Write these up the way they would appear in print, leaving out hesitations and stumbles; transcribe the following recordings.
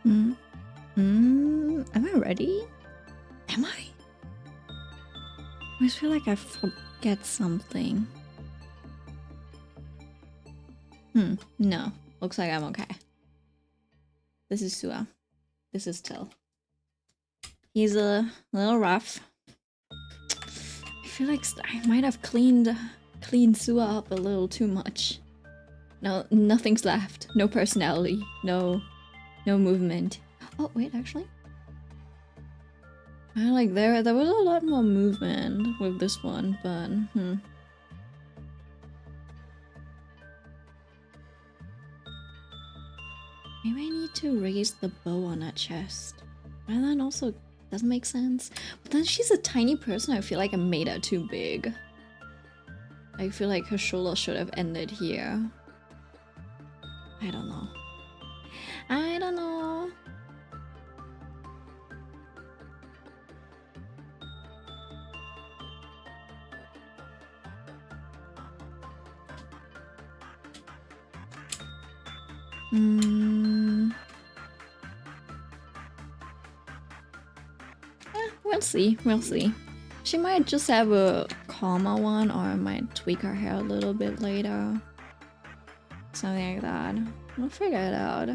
Am I ready? Am I? I just feel like I forget something. No. Looks like I'm okay. This is Sua. This is Till. He's a little rough. I feel like I might have cleaned Sua up a little too much. No, nothing's left. No personality. No movement. Oh wait, actually, I like there was a lot more movement with this one, but maybe I need to raise the bow on her chest. And then also doesn't make sense. But then she's a tiny person. I feel like I made her too big. I feel like her shoulder should have ended here. I don't know. I don't know. We'll see. We'll see. She might just have a calmer one, or I might tweak her hair a little bit later. Something like that. We'll figure it out.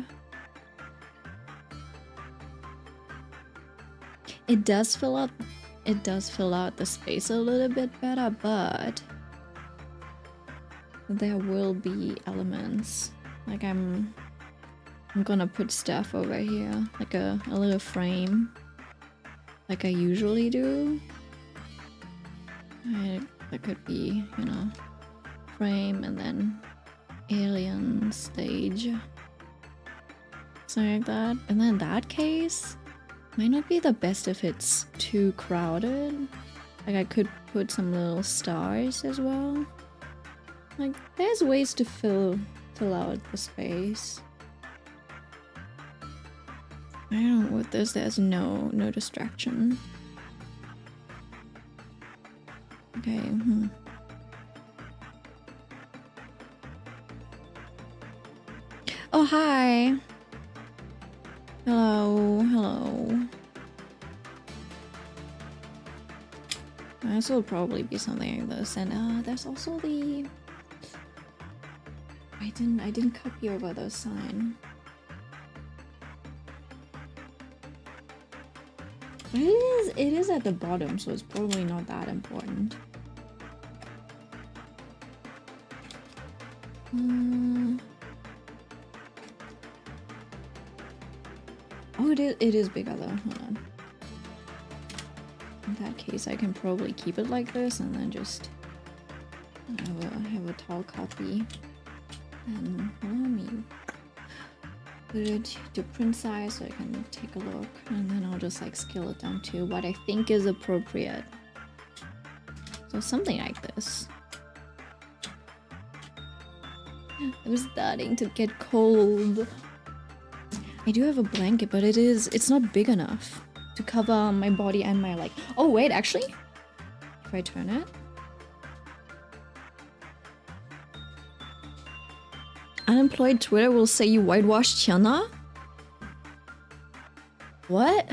It does fill out the space a little bit better, but there will be elements. Like I'm gonna put stuff over here, like a little frame, like I usually do. That could be, you know, frame and then alien stage, something like that. And then in that case, might not be the best if it's too crowded. Like I could put some little stars as well. Like there's ways to fill out the space. I don't know with this. There's no distraction. Okay. Oh hi. Hello. Hello. This will probably be something like this, and there's also the. I didn't copy over the sign. It is at the bottom, so it's probably not that important. Oh, it is bigger though. Hold on. In that case, I can probably keep it like this and then just have a tall copy. And let me put it to print size so I can take a look, and then I'll just like scale it down to what I think is appropriate. So something like this. It was starting to get cold. I do have a blanket, but it's not big enough to cover my body and my like. Oh wait, actually, if I turn it. Unemployed Twitter will say you whitewashed China? What?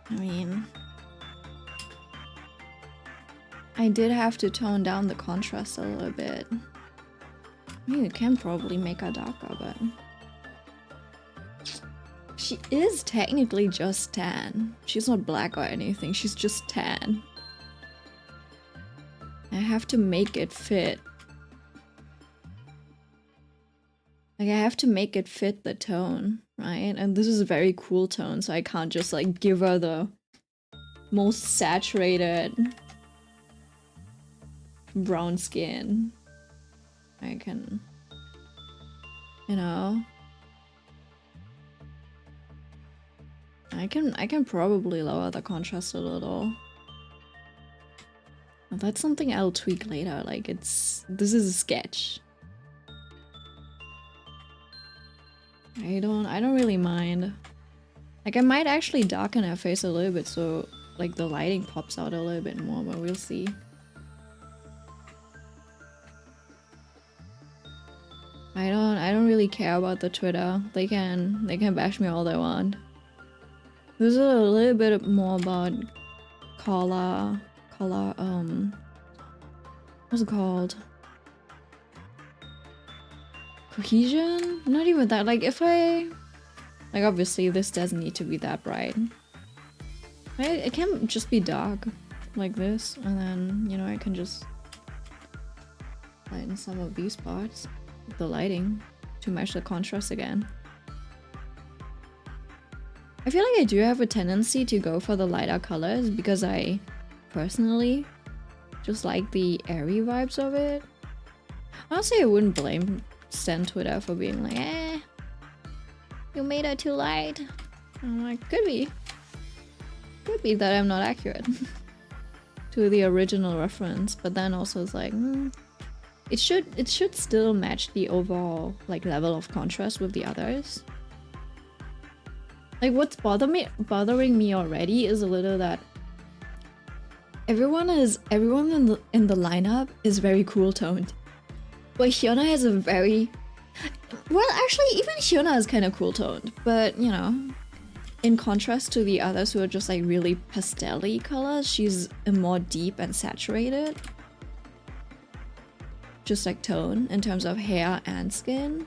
I mean, I did have to tone down the contrast a little bit. I mean, you can probably make her darker, but she is technically just tan. She's not black or anything, she's just tan. I have to make it fit. Like, I have to make it fit the tone, right? And this is a very cool tone, so I can't just like give her the most saturated brown skin. I can, you know, I can probably lower the contrast a little. That's something I'll tweak later. Like this is a sketch. I don't really mind. Like I might actually darken her face a little bit so like the lighting pops out a little bit more, but we'll see. I don't really care about the Twitter. They can bash me all they want. This is a little bit more about what's it called? Cohesion? Not even that. Like if I, like obviously this doesn't need to be that bright. It can just be dark like this, and then, you know, I can just lighten some of these parts with the lighting to match the contrast again. I feel like I do have a tendency to go for the lighter colors because I personally just like the airy vibes of it. Honestly, I wouldn't blame Stan Twitter for being like, you made it too light. I'm like, could be that I'm not accurate to the original reference, but then also it's like, it should still match the overall like level of contrast with the others. Like what's bothering me already is a little that everyone in the lineup is very cool toned, but Hyuna has a very, well, actually even Hyuna is kind of cool toned, but you know, in contrast to the others who are just like really pastel-y colors, she's a more deep and saturated, just like tone in terms of hair and skin.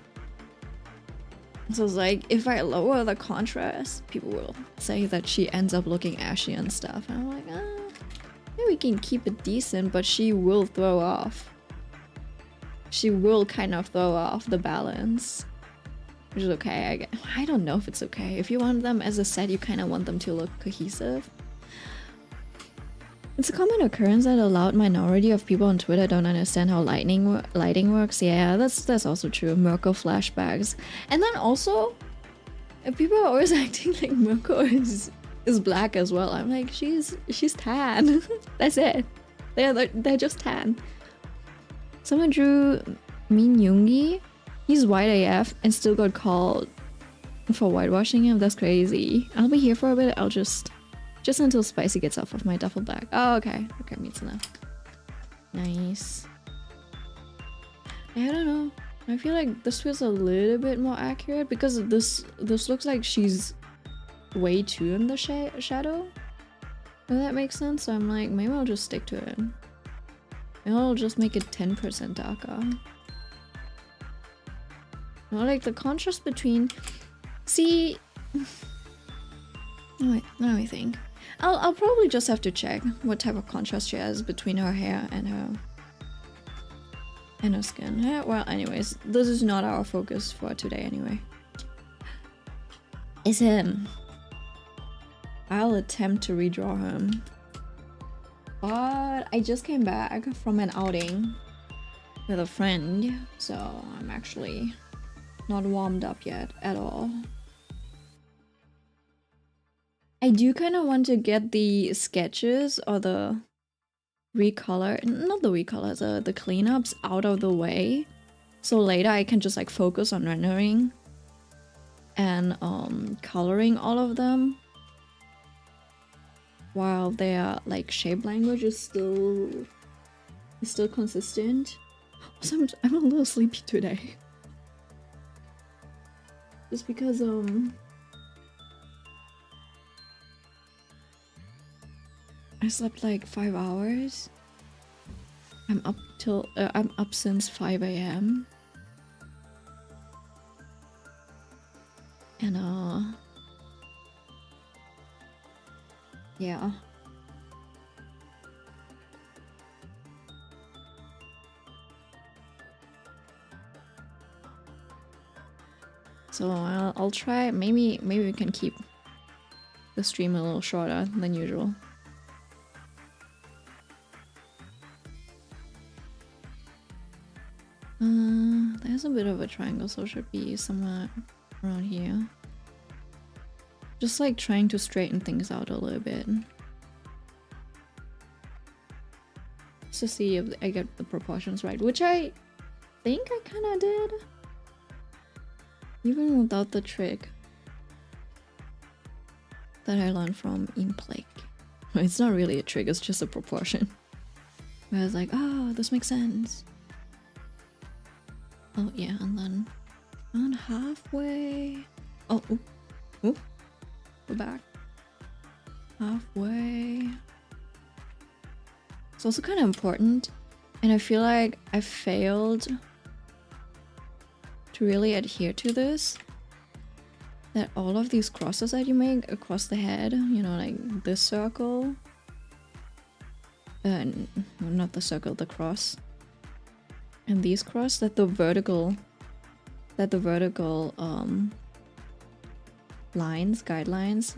So it's like, if I lower the contrast, people will say that she ends up looking ashy and stuff. And I'm like, maybe we can keep it decent, but she will throw off. She will kind of throw off the balance. Which is okay. I don't know if it's okay. If you want them as a set, you kind of want them to look cohesive. It's a common occurrence that a loud minority of people on Twitter don't understand how lighting works. Yeah, that's also true. Mirko flashbacks. And then also, people are always acting like Mirko is black as well. I'm like, she's tan. That's it. They're just tan. Someone drew Min Yoongi. He's white AF and still got called for whitewashing him. That's crazy. I'll be here for a bit. I'll just until Spicy gets off of my duffel bag. Oh, okay. Okay, meets enough. Nice. I don't know. I feel like this feels a little bit more accurate because this looks like she's way too in the shadow. If that makes sense. So I'm like, maybe I'll just stick to it. Maybe I'll just make it 10% darker. Well, like the contrast between, see, wait, let me think. I'll probably just have to check what type of contrast she has between her hair and her skin. Yeah, well, anyways, this is not our focus for today anyway. It's him. I'll attempt to redraw him. But I just came back from an outing with a friend, so I'm actually not warmed up yet at all. I do kind of want to get the sketches or the recolor, not the recolors, the cleanups out of the way, so later I can just like focus on rendering and coloring all of them while their like shape language is still consistent. Also, I'm a little sleepy today. Just because I slept like 5 hours. I'm up since 5 AM. And yeah. So I'll try, maybe we can keep the stream a little shorter than usual. There's a bit of a triangle, so it should be somewhere around here. Just like trying to straighten things out a little bit. Just to see if I get the proportions right, which I think I kind of did. Even without the trick that I learned from Implake. It's not really a trick, it's just a proportion. Where I was like, oh, this makes sense. Oh yeah, and then on halfway. Oh, ooh, ooh. Go back. Halfway. It's also kind of important, and I feel like I failed to really adhere to this. That all of these crosses that you make across the head, you know, like this circle. Not the circle, the cross. And these cross, that the vertical lines, guidelines,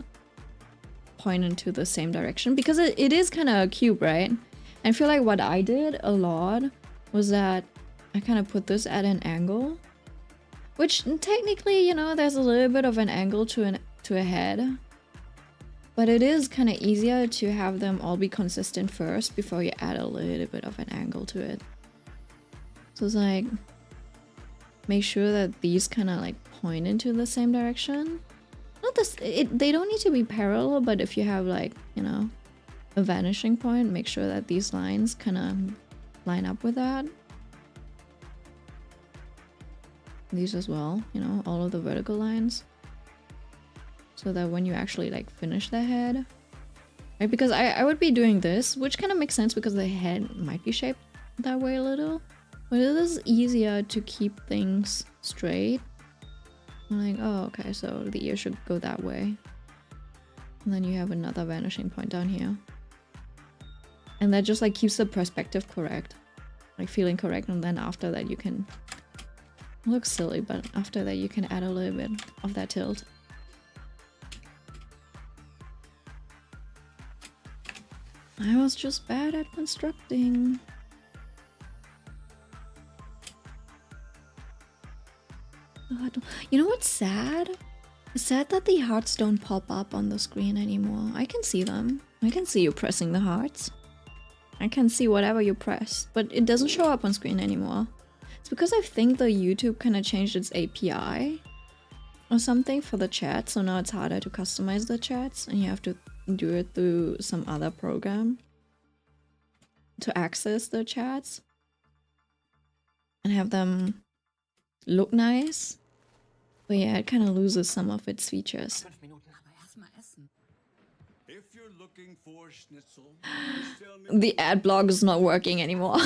point into the same direction, because it is kind of a cube, right? And I feel like what I did a lot was that I kind of put this at an angle, which technically, you know, there's a little bit of an angle to a head, but it is kind of easier to have them all be consistent first before you add a little bit of an angle to it. So it's like, make sure that these kind of like point into the same direction. Not this, they don't need to be parallel, but if you have like, you know, a vanishing point, make sure that these lines kind of line up with that. These as well, you know, all of the vertical lines. So that when you actually like finish the head, right? Because I would be doing this, which kind of makes sense because the head might be shaped that way a little. But it is easier to keep things straight. I'm like, oh, okay, so the ear should go that way. And then you have another vanishing point down here. And that just like keeps the perspective correct. Like feeling correct, and then after that you can... It looks silly, but after that you can add a little bit of that tilt. I was just bad at constructing. You know what's sad? It's sad that the hearts don't pop up on the screen anymore. I can see them. I can see you pressing the hearts. I can see whatever you press, but it doesn't show up on screen anymore. It's because I think the YouTube kind of changed its API or something for the chat, so now it's harder to customize the chats and you have to do it through some other program to access the chats and have them look nice. But yeah, it kind of loses some of its features. The ad block is not working anymore.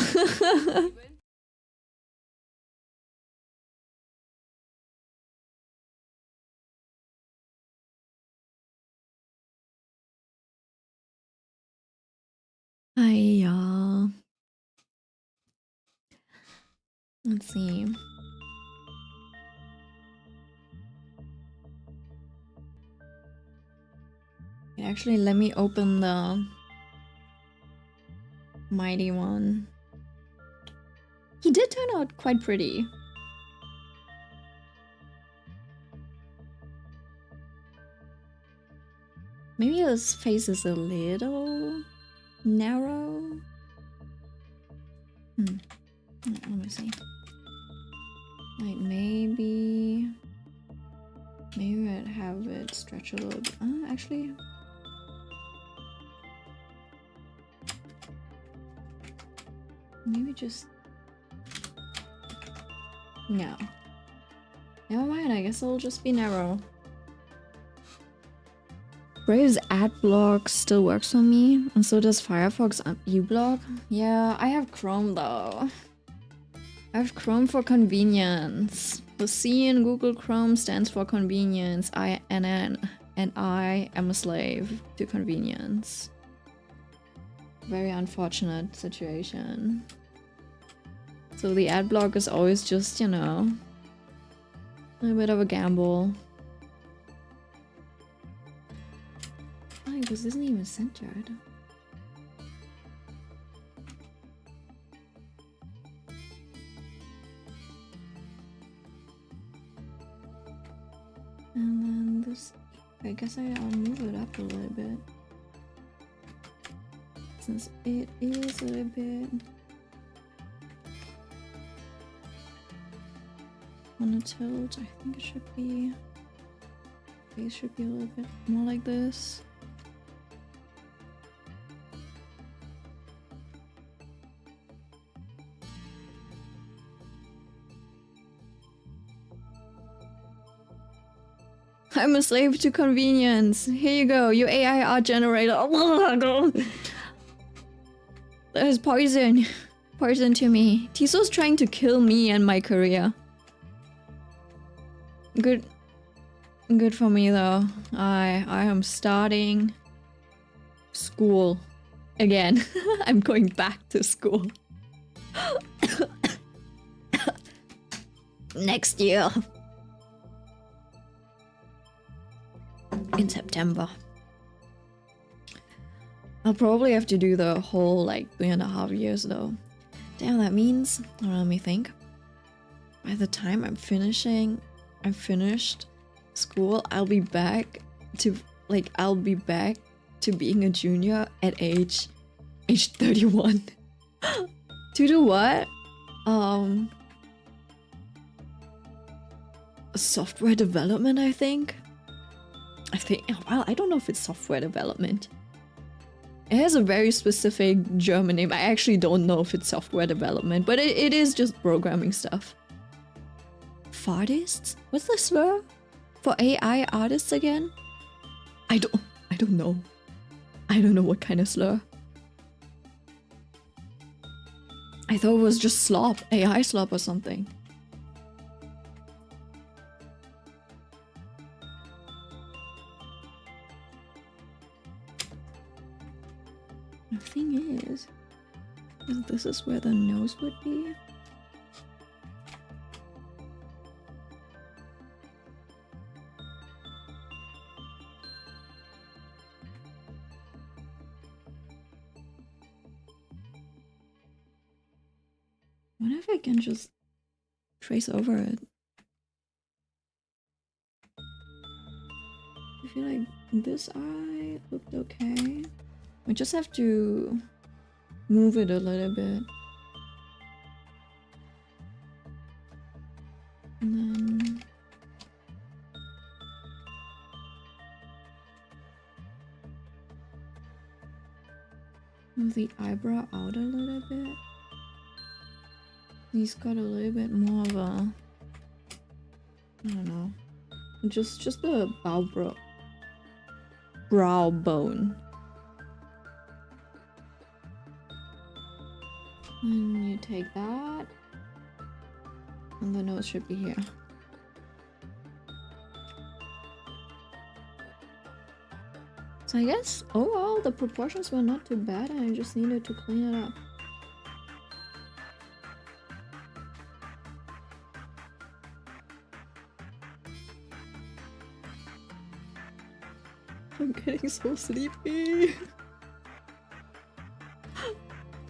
Hi y'all. Let's see. Actually, let me open the mighty one. He did turn out quite pretty. Maybe his face is a little narrow. Let me see. Like maybe I'd have it stretch a little bit. Actually. Maybe just... No. Never mind, I guess it'll just be narrow. Brave's ad block still works for me, and so does Firefox uBlock. Yeah, I have Chrome though. I have Chrome for convenience. The C in Google Chrome stands for convenience. And I am a slave to convenience. Very unfortunate situation. So the ad block is always just, you know, a little bit of a gamble. Oh, this isn't even centered. And then this, I guess I'll move it up a little bit. Since it is a little bit on a tilt, I think it should be, face should be a little bit more like this. I'm a slave to convenience. Here you go, your AI art generator. Oh, there's poison. Poison to me. Tiso's trying to kill me and my career. Good for me though. I am starting school again. I'm going back to school. Next year. In September. I'll probably have to do the whole like 3.5 years though. Damn, that means, let me think. By the time I'm finished school, I'll be back to being a junior at age 31. To do what? Software development, I think. Well, I don't know if it's software development. It has a very specific German name. I actually don't know if it's software development, but it is just programming stuff. Fartists? What's the slur? For AI artists again? I don't know. I don't know what kind of slur. I thought it was just slop, AI slop or something. The thing is this is where the nose would be. What if I can just trace over it? I feel like this eye looked okay. I just have to move it a little bit. And then move the eyebrow out a little bit. He's got a little bit more of a, I don't know, just the brow bone. And you take that, and the nose should be here. So I guess overall the proportions were not too bad, and I just needed to clean it up. I'm getting so sleepy.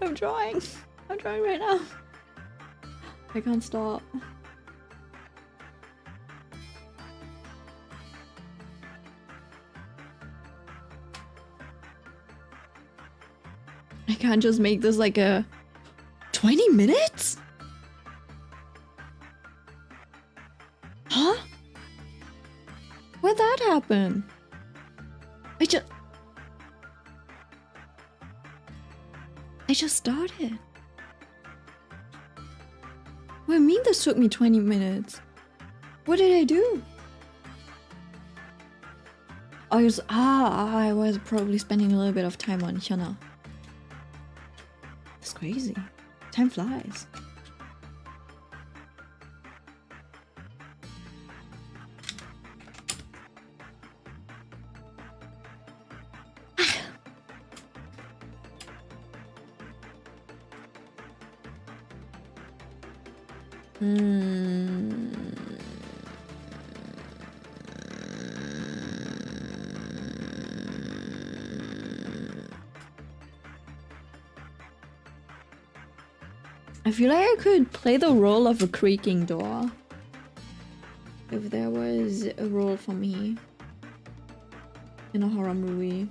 I'm drawing right now. I can't stop. I can't just make this like a 20 minutes? Huh? Where'd that happen? I just started. What do you mean this took me 20 minutes? What did I do? I was probably spending a little bit of time on Hyuna. It's crazy. Time flies. I feel like I could play the role of a creaking door if there was a role for me in a horror movie.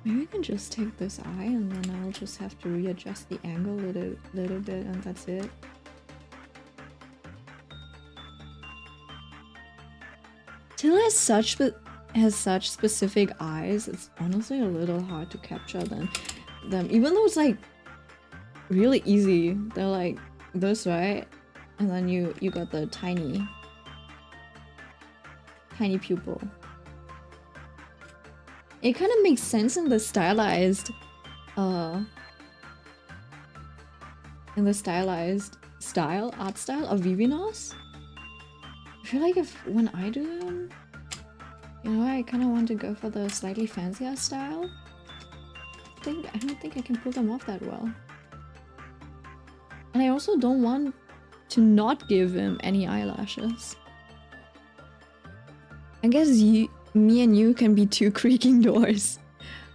Maybe I can just take this eye and then I'll just have to readjust the angle a little bit and that's it. Till has such specific eyes. It's honestly a little hard to capture them. Even though it's like really easy. They're like this, right? And then you got the tiny pupil. It kind of makes sense in the stylized art style of Vivinos. I feel like when I do them, you know, I kind of want to go for the slightly fancier style. I don't think I can pull them off that well. And I also don't want to not give him any eyelashes. I guess me and you can be two creaking doors.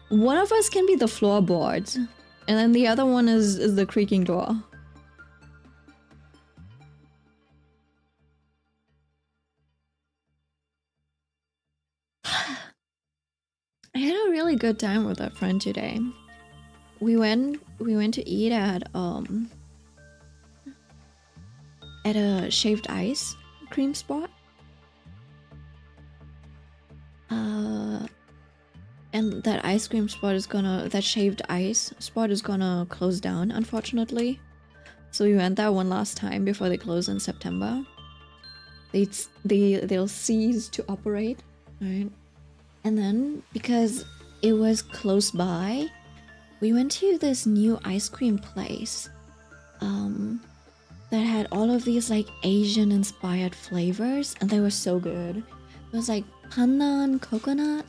One of us can be the floorboard, and then the other one is the creaking door. I had a really good time with that friend today. We went to eat at a shaved ice cream spot. And that ice cream spot that shaved ice spot is gonna close down, unfortunately. So we went there one last time before they close in September. They'll cease to operate, right? And then, because it was close by, we went to this new ice cream place that had all of these like Asian inspired flavors, and they were so good. It was like pandan coconut.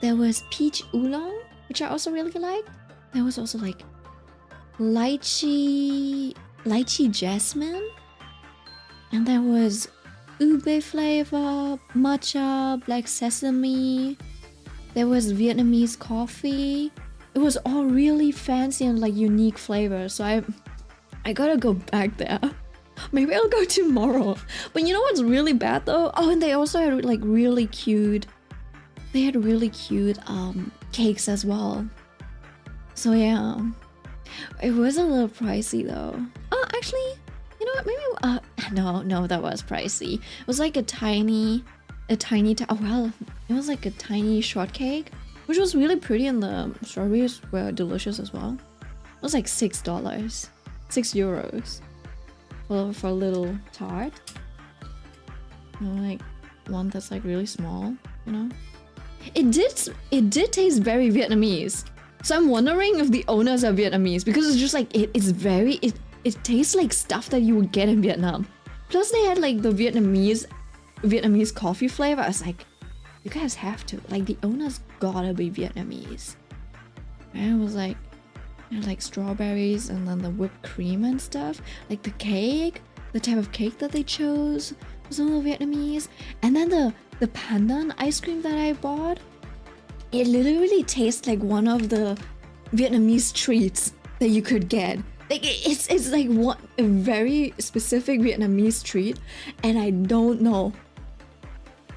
There was peach oolong, which I also really liked. There was also like lychee jasmine, and there was ube flavor, matcha, black sesame. There was Vietnamese coffee. It was all really fancy and like unique flavors. So I gotta go back there. Maybe I'll go tomorrow. But you know what's really bad though? Oh, and they also had like really cute. They had really cute cakes as well. So yeah, it was a little pricey though. Oh, actually, you know what? Maybe no, that was pricey. It was like a tiny. Oh well, it was like a tiny shortcake, which was really pretty, and the strawberries were delicious as well. It was like €6, €6 for a little tart. You know, like one that's like really small, you know. It did taste very Vietnamese. So I'm wondering if the owners are Vietnamese, because it's just like it tastes like stuff that you would get in Vietnam. Plus they had like the Vietnamese coffee flavor. I was like, you guys have to, like, the owners gotta be Vietnamese. And it was like, you know, like strawberries and then the whipped cream and stuff. Like the cake, the type of cake that they chose was a little Vietnamese. And then the pandan ice cream that I bought, it literally tastes like one of the Vietnamese treats that you could get. Like it's like a very specific Vietnamese treat, and I don't know.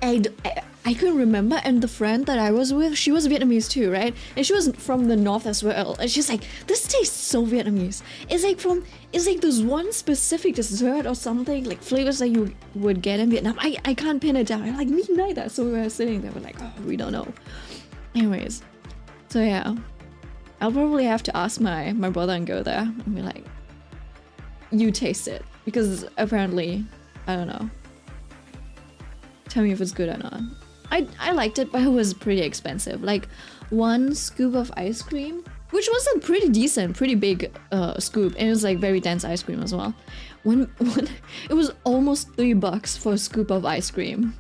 I couldn't remember. And the friend that I was with, she was Vietnamese too, right? And she was from the north as well. And she's like, this tastes so Vietnamese. It's like this one specific dessert or something, like flavors that you would get in Vietnam. I can't pin it down. I'm like, me neither. So we were sitting there, we're like, oh, we don't know. Anyways, so yeah, I'll probably have to ask my brother and go there and be like, you taste it, because apparently, I don't know. Tell me if it's good or not. I liked it, but it was pretty expensive. Like one scoop of ice cream, which was a pretty decent, pretty big scoop, and it was like very dense ice cream as well. When it was almost $3 for a scoop of ice cream.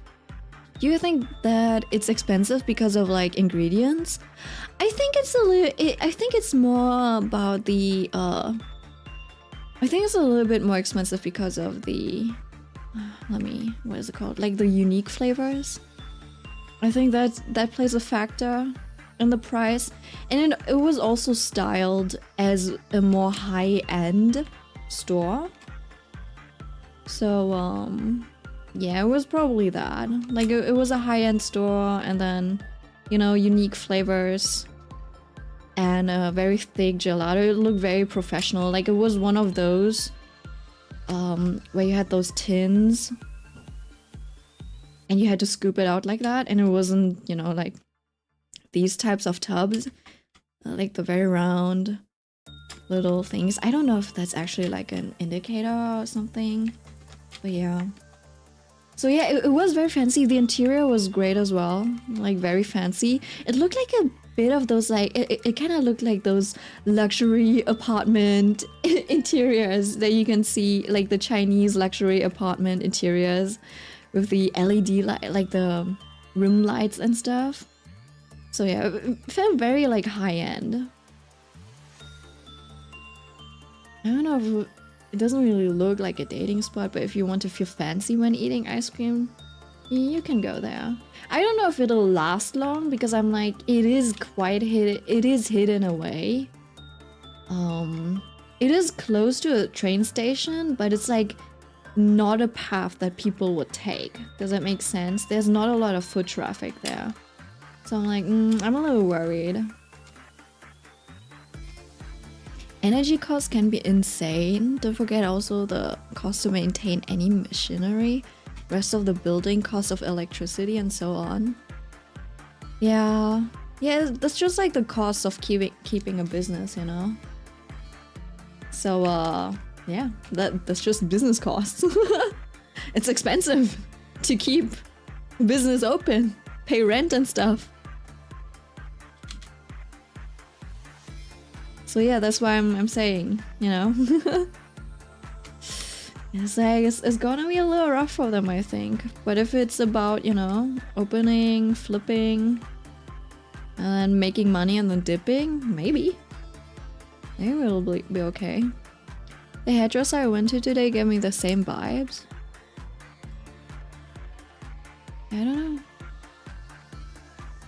Do you think that it's expensive because of like ingredients? I think it's a little. I think it's more about the. I think it's a little bit more expensive because of the. What is it called? Like the unique flavors. I think that plays a factor in the price, and it was also styled as a more high-end store. So yeah, it was probably that. Like it was a high-end store, and then, you know, unique flavors and a very thick gelato. It looked very professional. Like it was one of those where you had those tins and you had to scoop it out like that, and it wasn't, you know, like these types of tubs, like the very round little things. I don't know if that's actually like an indicator or something, but yeah. So yeah, it was very fancy. The interior was great as well, like very fancy. It looked like a bit of those, like, it kind of looked like those luxury apartment interiors that you can see, like the Chinese luxury apartment interiors with the LED light, like the room lights and stuff. So yeah, it felt very like high-end. I don't know if it doesn't really look like a dating spot, but if you want to feel fancy when eating ice cream, you can go there. I don't know if it'll last long because I'm like, it is quite hidden. It is hidden away. It is close to a train station, but it's like not a path that people would take. Does that make sense? There's not a lot of foot traffic there. So I'm like, I'm a little worried. Energy costs can be insane. Don't forget also the cost to maintain any machinery, rest of the building, cost of electricity, and so on. Yeah, that's just like the cost of keeping a business, you know. So yeah, that's just business costs. It's expensive to keep business open, pay rent and stuff. So yeah, that's why I'm saying, you know. It's like, it's gonna be a little rough for them, I think. But if it's about, you know, opening, flipping, and then making money and then dipping, maybe it'll be okay. The hairdresser I went to today gave me the same vibes. I don't know.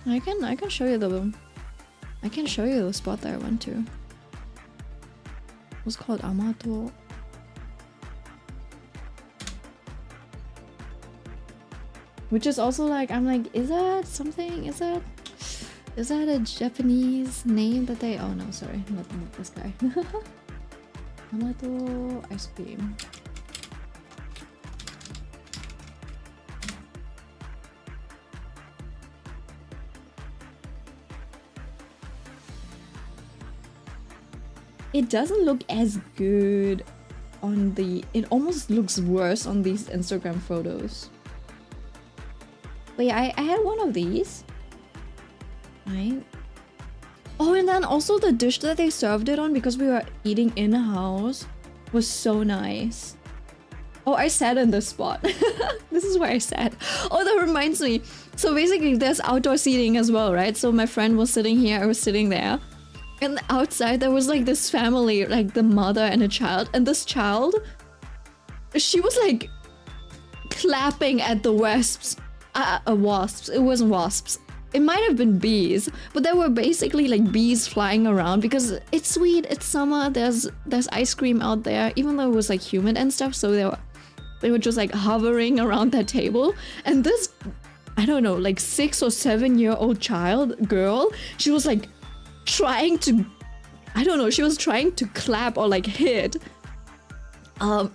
I can show you the spot that I went to. It was called Amato. Which is also like, I'm like, is that something? Is that a Japanese name that they... Oh no, sorry, not this guy. Amato ice cream. It doesn't look as good on the... It almost looks worse on these Instagram photos. But yeah, I had one of these. Right? Oh, and then also the dish that they served it on, because we were eating in-house, was so nice. Oh, I sat in this spot. This is where I sat. Oh, that reminds me. So basically, there's outdoor seating as well, right? So my friend was sitting here, I was sitting there. And outside there was like this family, like the mother and a child. And this child, she was like clapping at the wasps. Wasps. It wasn't wasps. It might have been bees, but there were basically like bees flying around because it's sweet, it's summer, there's ice cream out there, even though it was like humid and stuff, so they were just like hovering around that table. And this, I don't know, like 6 or 7-year-old girl, she was like trying to, I don't know, she was trying to clap or like hit the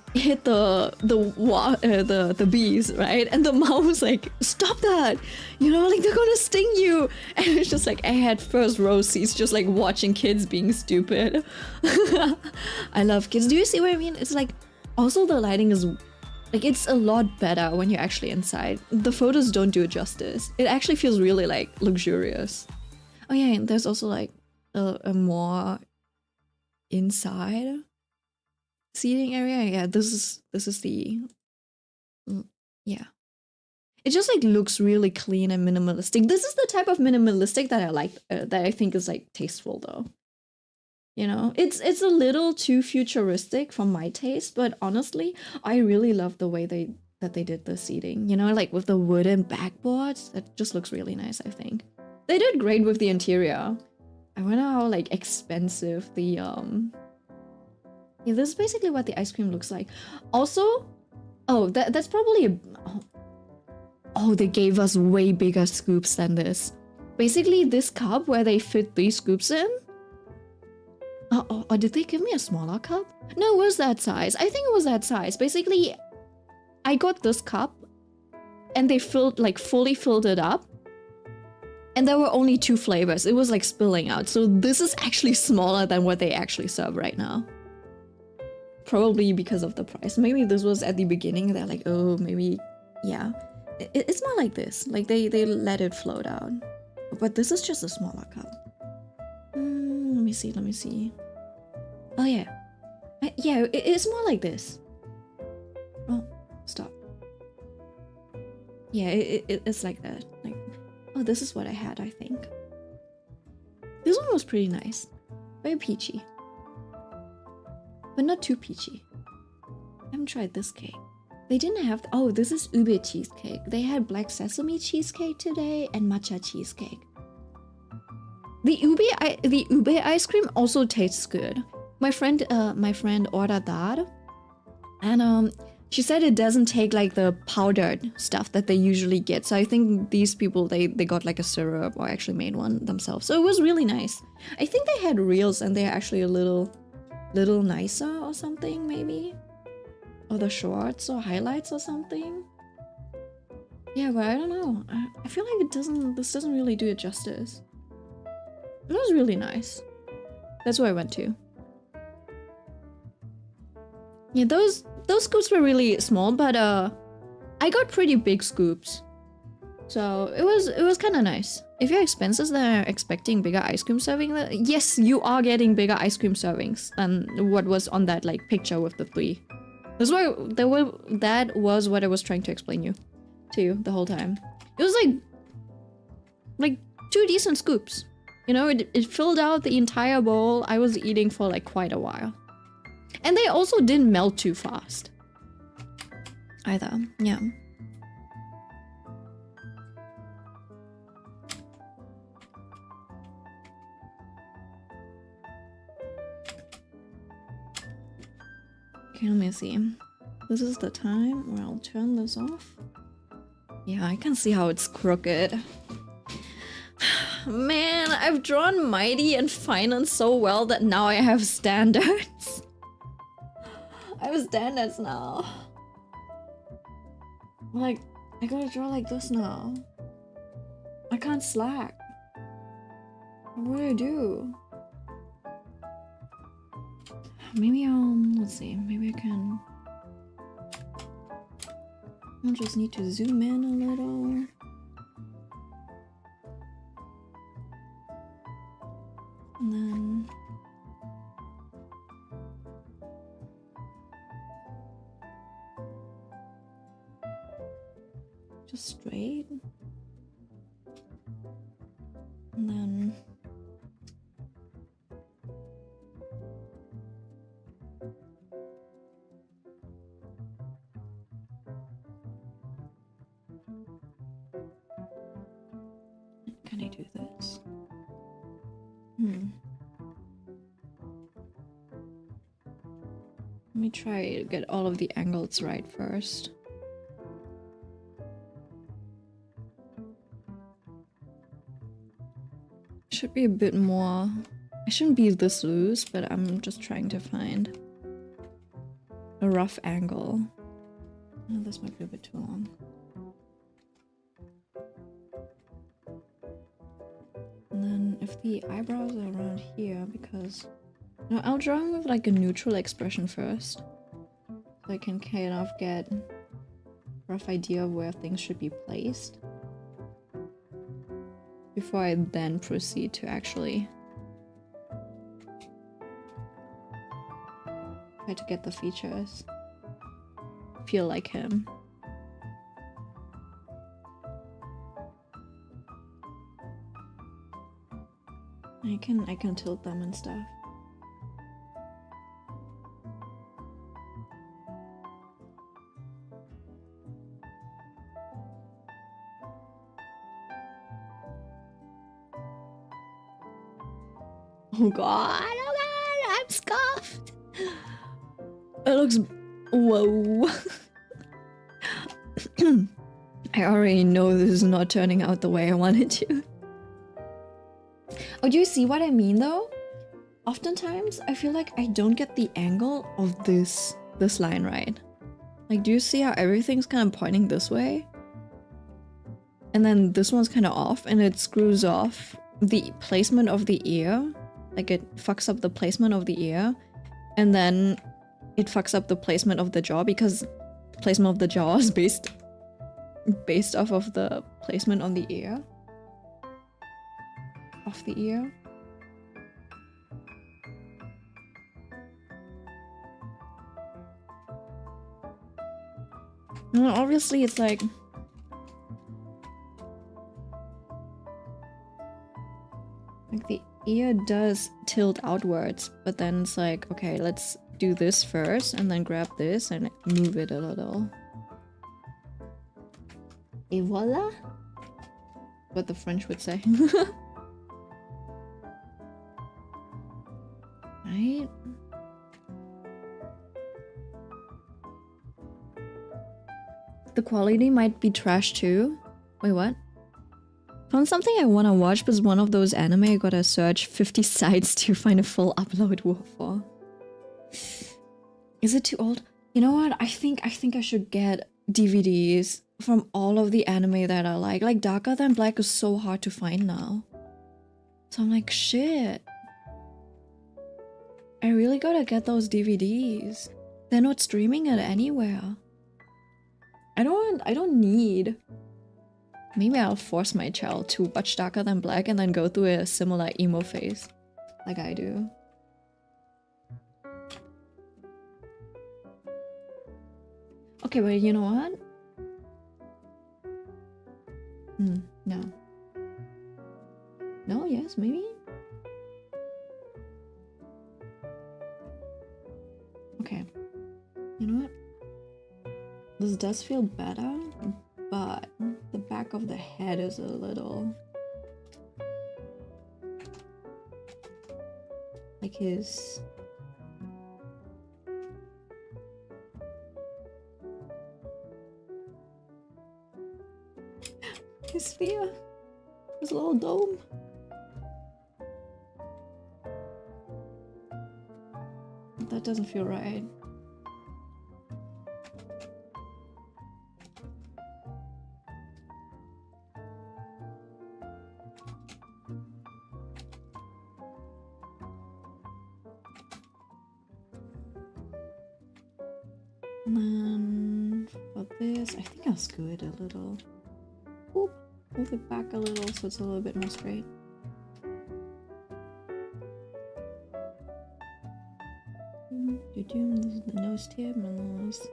bees, right? And the mom was like, stop that, you know, like they're gonna sting you. And it's just like, I had first row seats just like watching kids being stupid. I love kids. Do you see what I mean? It's like, also the lighting is like, it's a lot better when you're actually inside. The photos don't do it justice. It actually feels really like luxurious. Oh yeah, and there's also like a more inside seating area. Yeah, this is the yeah. It just like looks really clean and minimalistic. This is the type of minimalistic that I like, that I think is like tasteful though. You know, it's a little too futuristic for my taste, but honestly, I really love the way they did the seating. You know, like with the wooden backboards, that just looks really nice, I think. They did great with the interior. I wonder how like expensive the yeah, this is basically what the ice cream looks like. Also, oh, that's probably oh, they gave us way bigger scoops than this. Basically, this cup where they fit these scoops in. Or did they give me a smaller cup? No, it was that size. I think it was that size. Basically, I got this cup and they fully filled it up. And there were only 2 flavors. It was like spilling out. So this is actually smaller than what they actually serve right now. Probably because of the price. Maybe this was at the beginning. They're like, oh, maybe, yeah. It's more like this. Like they let it float out. But this is just a smaller cup. Let me see. Oh yeah. Yeah, it's more like this. Oh, stop. Yeah, it's like that. Like, oh, this is what I had, I think. This one was pretty nice. Very peachy. But not too peachy. I haven't tried this cake. They didn't have... oh, this is ube cheesecake. They had black sesame cheesecake today and matcha cheesecake. The ube ice cream also tastes good. My friend ordered that. And she said it doesn't take like the powdered stuff that they usually get. So I think these people, they got like a syrup or actually made one themselves. So it was really nice. I think they had reels and they're actually a little nicer or something, maybe. Or the shorts or highlights or something. Yeah, but I don't know. I feel like this doesn't really do it justice. It was really nice. That's where I went to. Yeah, those scoops were really small, but I got pretty big scoops. So it was kind of nice. If your expenses that are expecting bigger ice cream serving, yes, you are getting bigger ice cream servings than what was on that like picture with the 3. That was what I was trying to explain to you the whole time. It was like 2 decent scoops. You know, it filled out the entire bowl. I was eating for like quite a while. And they also didn't melt too fast. Either, yeah. Okay, let me see. This is the time where I'll turn this off. Yeah, I can see how it's crooked. Man, I've drawn Mighty and Finance so well that now I have standards. I have standards now. Like, I gotta draw like this now. I can't slack. What do I do? Maybe let's see, maybe I can... I'll just need to zoom in a little. And then... just straight. And then... can I do this? Let me try to get all of the angles right first. Should be a bit more... I shouldn't be this loose, but I'm just trying to find a rough angle. Oh, this might be a bit too long. And then if the eyebrows are around here, because... no, I'll draw them with like a neutral expression first. So I can kind of get a rough idea of where things should be placed. Before I then proceed to actually try to get the features feel like him. I can tilt them and stuff. Oh god, I'm scuffed. It looks... whoa. I already know this is not turning out the way I wanted to. Oh, do you see what I mean though? Oftentimes, I feel like I don't get the angle of this line right. Like, do you see how everything's kind of pointing this way? and then this one's kind of off, and it screws off the placement of the ear. Like it fucks up the placement of the ear, and then it fucks up the placement of the jaw, because the placement of the jaw is based off of the placement on the ear. Off the ear. Well, obviously it's like the ear does tilt outwards, but then it's like, okay, let's do this first and then grab this and move it a little. Et voila! What the French would say. Right? The quality might be trash too. Wait, what? Found something I want to watch, but it's one of those anime I gotta search 50 sites to find a full upload for. Is it too old? You know what? I think I should get DVDs from all of the anime that I like. Like Darker Than Black is so hard to find now. So I'm like, shit. I really gotta get those DVDs. They're not streaming it anywhere. I don't need. Maybe I'll force my child to watch Darker Than Black and then go through a similar emo phase. Like I do. Okay, but you know what? No. No, yes, maybe? Okay. You know what? This does feel better, but the back of the head is a little... like his... his sphere. His little dome. That doesn't feel right. And then for this, I think I'll skew it a little. Oop, move it back a little so it's a little bit more straight. This is the nose tip and nose.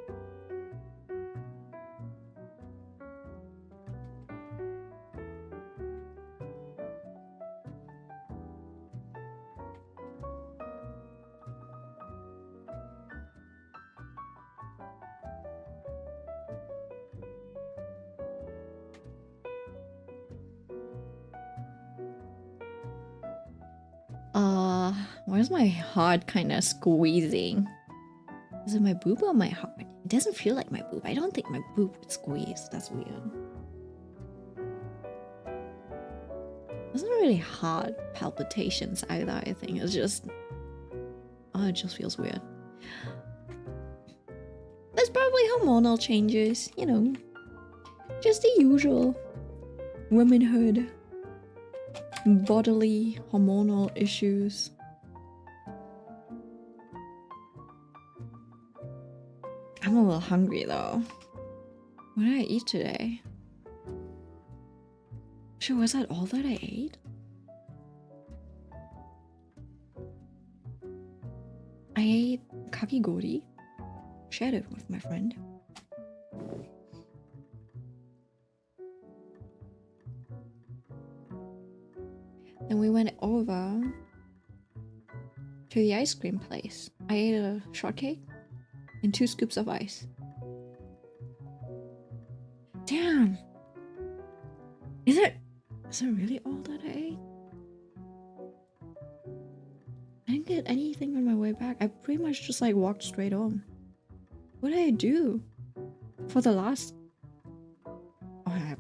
Where's my heart kind of squeezing? Is it my boob or my heart? It doesn't feel like my boob. I don't think my boob would squeeze. That's weird. It's not really heart palpitations either, I think. It's just... oh, it just feels weird. There's probably hormonal changes, you know. Just the usual. Womanhood. Bodily, hormonal issues. I'm a little hungry though. What did I eat today? Shit, was that all that I ate? I ate kakigori. Shared it with my friend. Then we went over to the ice cream place. I ate a shortcake and 2 scoops of ice. Damn! Is it really all that I ate? I didn't get anything on my way back. I pretty much just like walked straight home. What did I do? For the last... oh, I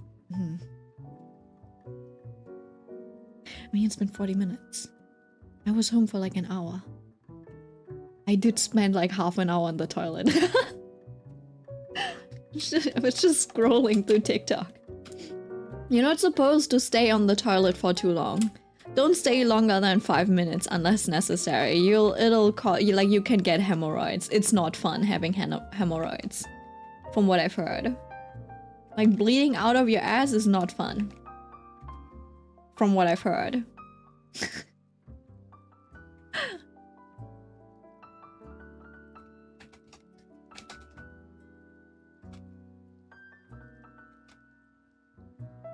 mean, it's been 40 minutes. I was home for like an hour. I did spend like half an hour on the toilet. I was just scrolling through TikTok. You're not supposed to stay on the toilet for too long. Don't stay longer than 5 minutes unless necessary. You can get hemorrhoids. It's not fun having hemorrhoids, from what I've heard. Like, bleeding out of your ass is not fun, from what I've heard.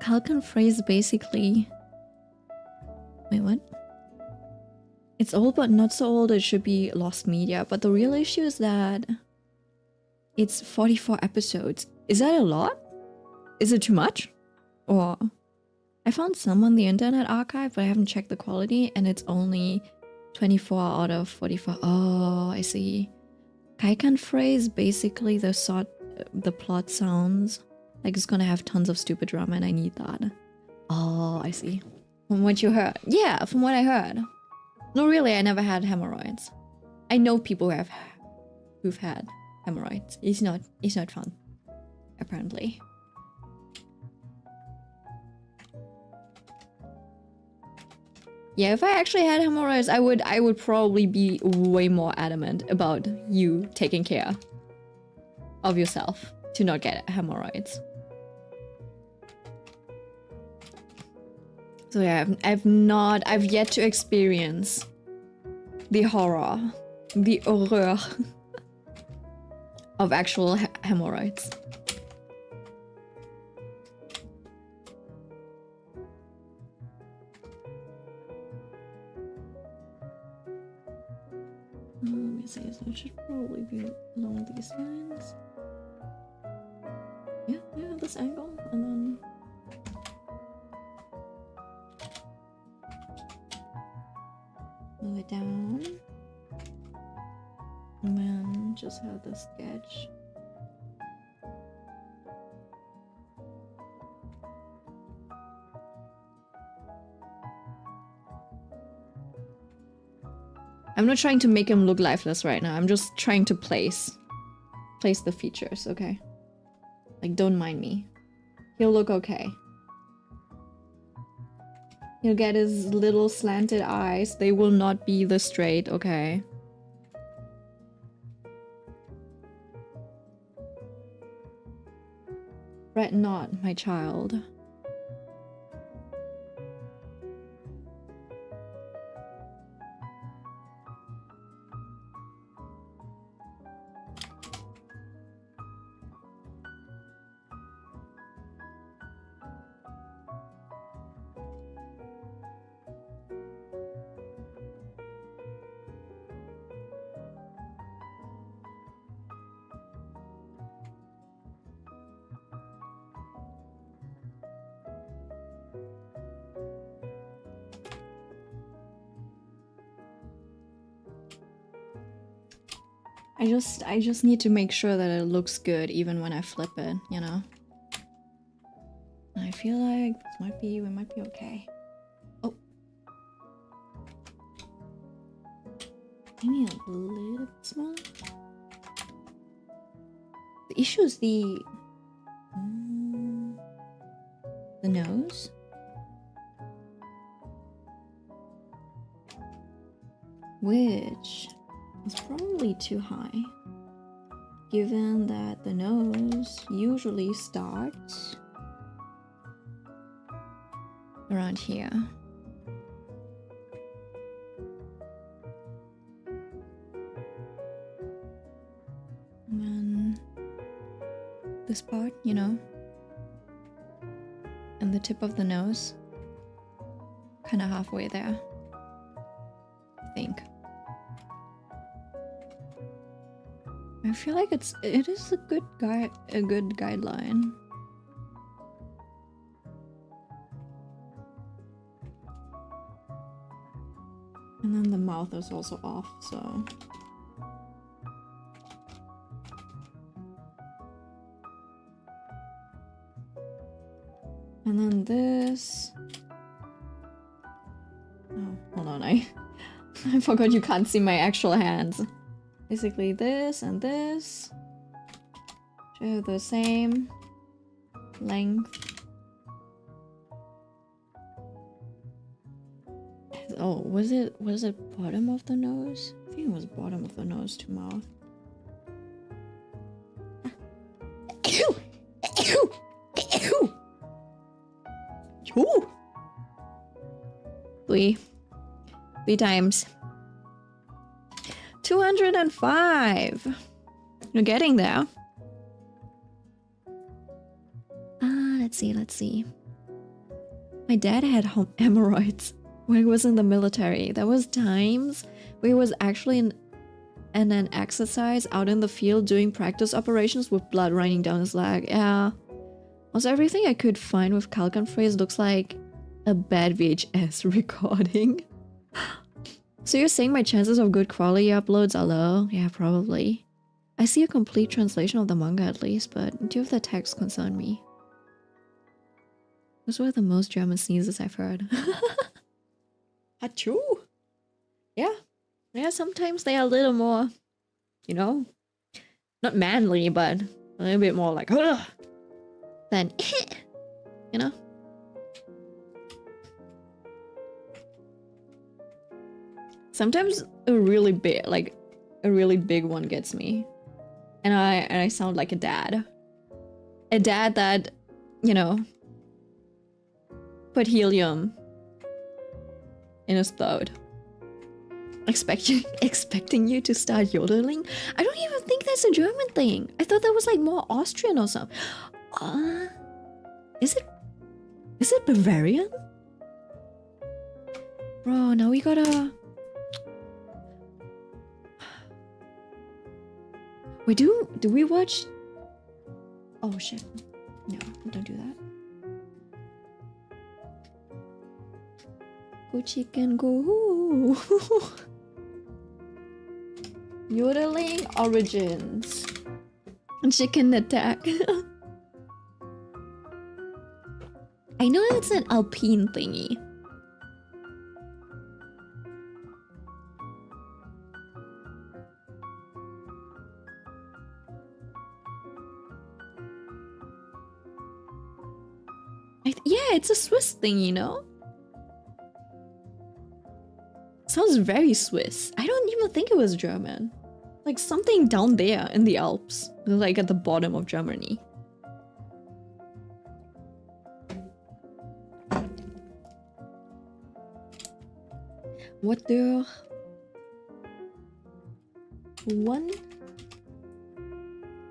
Falcon phrase basically... Wait, what? It's old but not so old it should be lost media, but the real issue is that it's 44 episodes. Is that a lot? Is it too much? Or... I found some on the Internet Archive, but I haven't checked the quality, and it's only 24 out of 44. Oh, I see. Kaikan phrase, basically the plot sounds like it's gonna have tons of stupid drama, and I need that. Oh, I see. From what you heard. Yeah, from what I heard. No, really, I never had hemorrhoids. I know people who've had hemorrhoids. It's not fun, apparently. Yeah, if I actually had hemorrhoids, I would probably be way more adamant about you taking care of yourself to not get hemorrhoids. So yeah, I've yet to experience the horror of actual hemorrhoids. Let me see, so it should probably be along these lines. Yeah, this angle, and then... move it down. And then just have the sketch. I'm not trying to make him look lifeless right now. I'm just trying to place the features, okay? Like, don't mind me. He'll look okay. He'll get his little slanted eyes. They will not be the straight, okay? Fret not, my child. I just need to make sure that it looks good even when I flip it, you know? I feel like we might be okay. Oh. Maybe a little bit smaller. The issue is the nose. Which is probably too high, given that the nose usually starts around here. And then this part, you know, and the tip of the nose, kind of halfway there, I think. I feel like it is a good guideline. And then the mouth is also off, so and then this. Oh, hold on, I forgot you can't see my actual hands. Basically this and this share the same length Oh, was it bottom of the nose? I think it was bottom of the nose to mouth. Ew! Ew! Ew! Ew! Three times. 205. You're getting there. Let's see. My dad had hemorrhoids when he was in the military. There was times where he was actually in an exercise out in the field doing practice operations with blood running down his leg. Yeah. Also, everything I could find with Calcan phrase looks like a bad VHS recording. So you're saying my chances of good quality uploads are low? Yeah, probably. I see a complete translation of the manga at least, but two of the texts concern me. Those were the most German sneezes I've heard. Achoo! Yeah. Yeah, sometimes they are a little more, you know, not manly, but a little bit more like, ugh, than, you know? Sometimes a really big one gets me. And I sound like a dad. A dad that, you know, put helium in his throat. Expecting you to start yodeling? I don't even think that's a German thing. I thought that was like more Austrian or something. Is it Bavarian? Bro, now we gotta... Wait, do we watch... Oh shit. No, don't do that. Go chicken, go! Yodeling origins. Chicken attack. I know it's an Alpine thingy. Yeah, it's a Swiss thing, you know? Sounds very Swiss. I don't even think it was German. Like something down there in the Alps. Like at the bottom of Germany. What the... 1,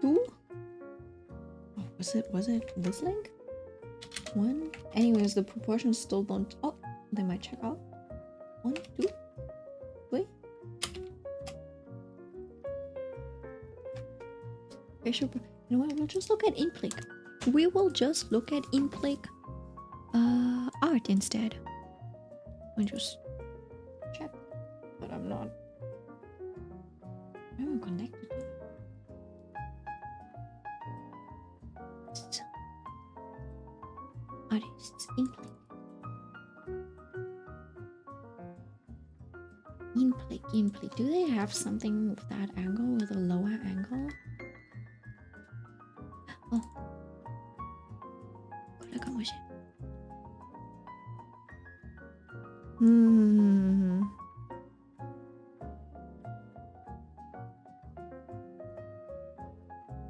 2? Oh, was it this link? 1? Anyways, the proportions still don't... Oh, they might check out. 1, 2, 3. Okay, sure. You know what? We'll just look at Implic. We will just look at Implic art instead. I'll just check. But I'm not... I'm not connected to it. Artists, Implic. Implic. Do they have something with that angle, with a lower angle? Oh. これかもしれん。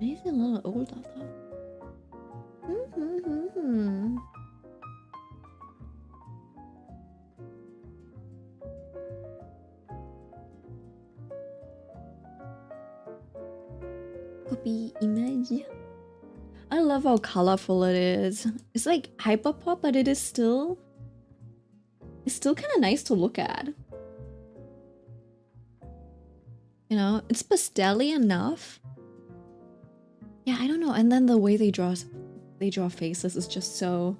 He's a little older though. Copy image. I love how colorful it is. It's like hyperpop, but it's still kind of nice to look at. You know, it's pastel-y enough. Yeah, I don't know. And then the way they draw faces is just so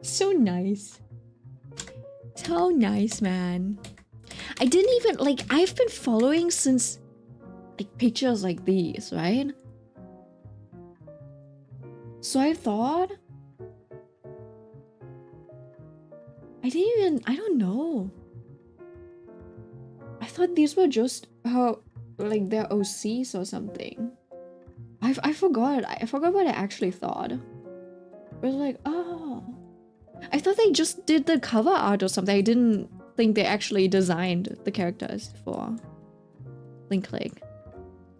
nice. So nice, man. I didn't even like, I've been following since like pictures like these, right? So I thought I don't know. I thought these were just how like their OCs or something. I forgot what I actually thought. It was like, oh, I thought they just did the cover art or something. I didn't think they actually designed the characters for Link Lake.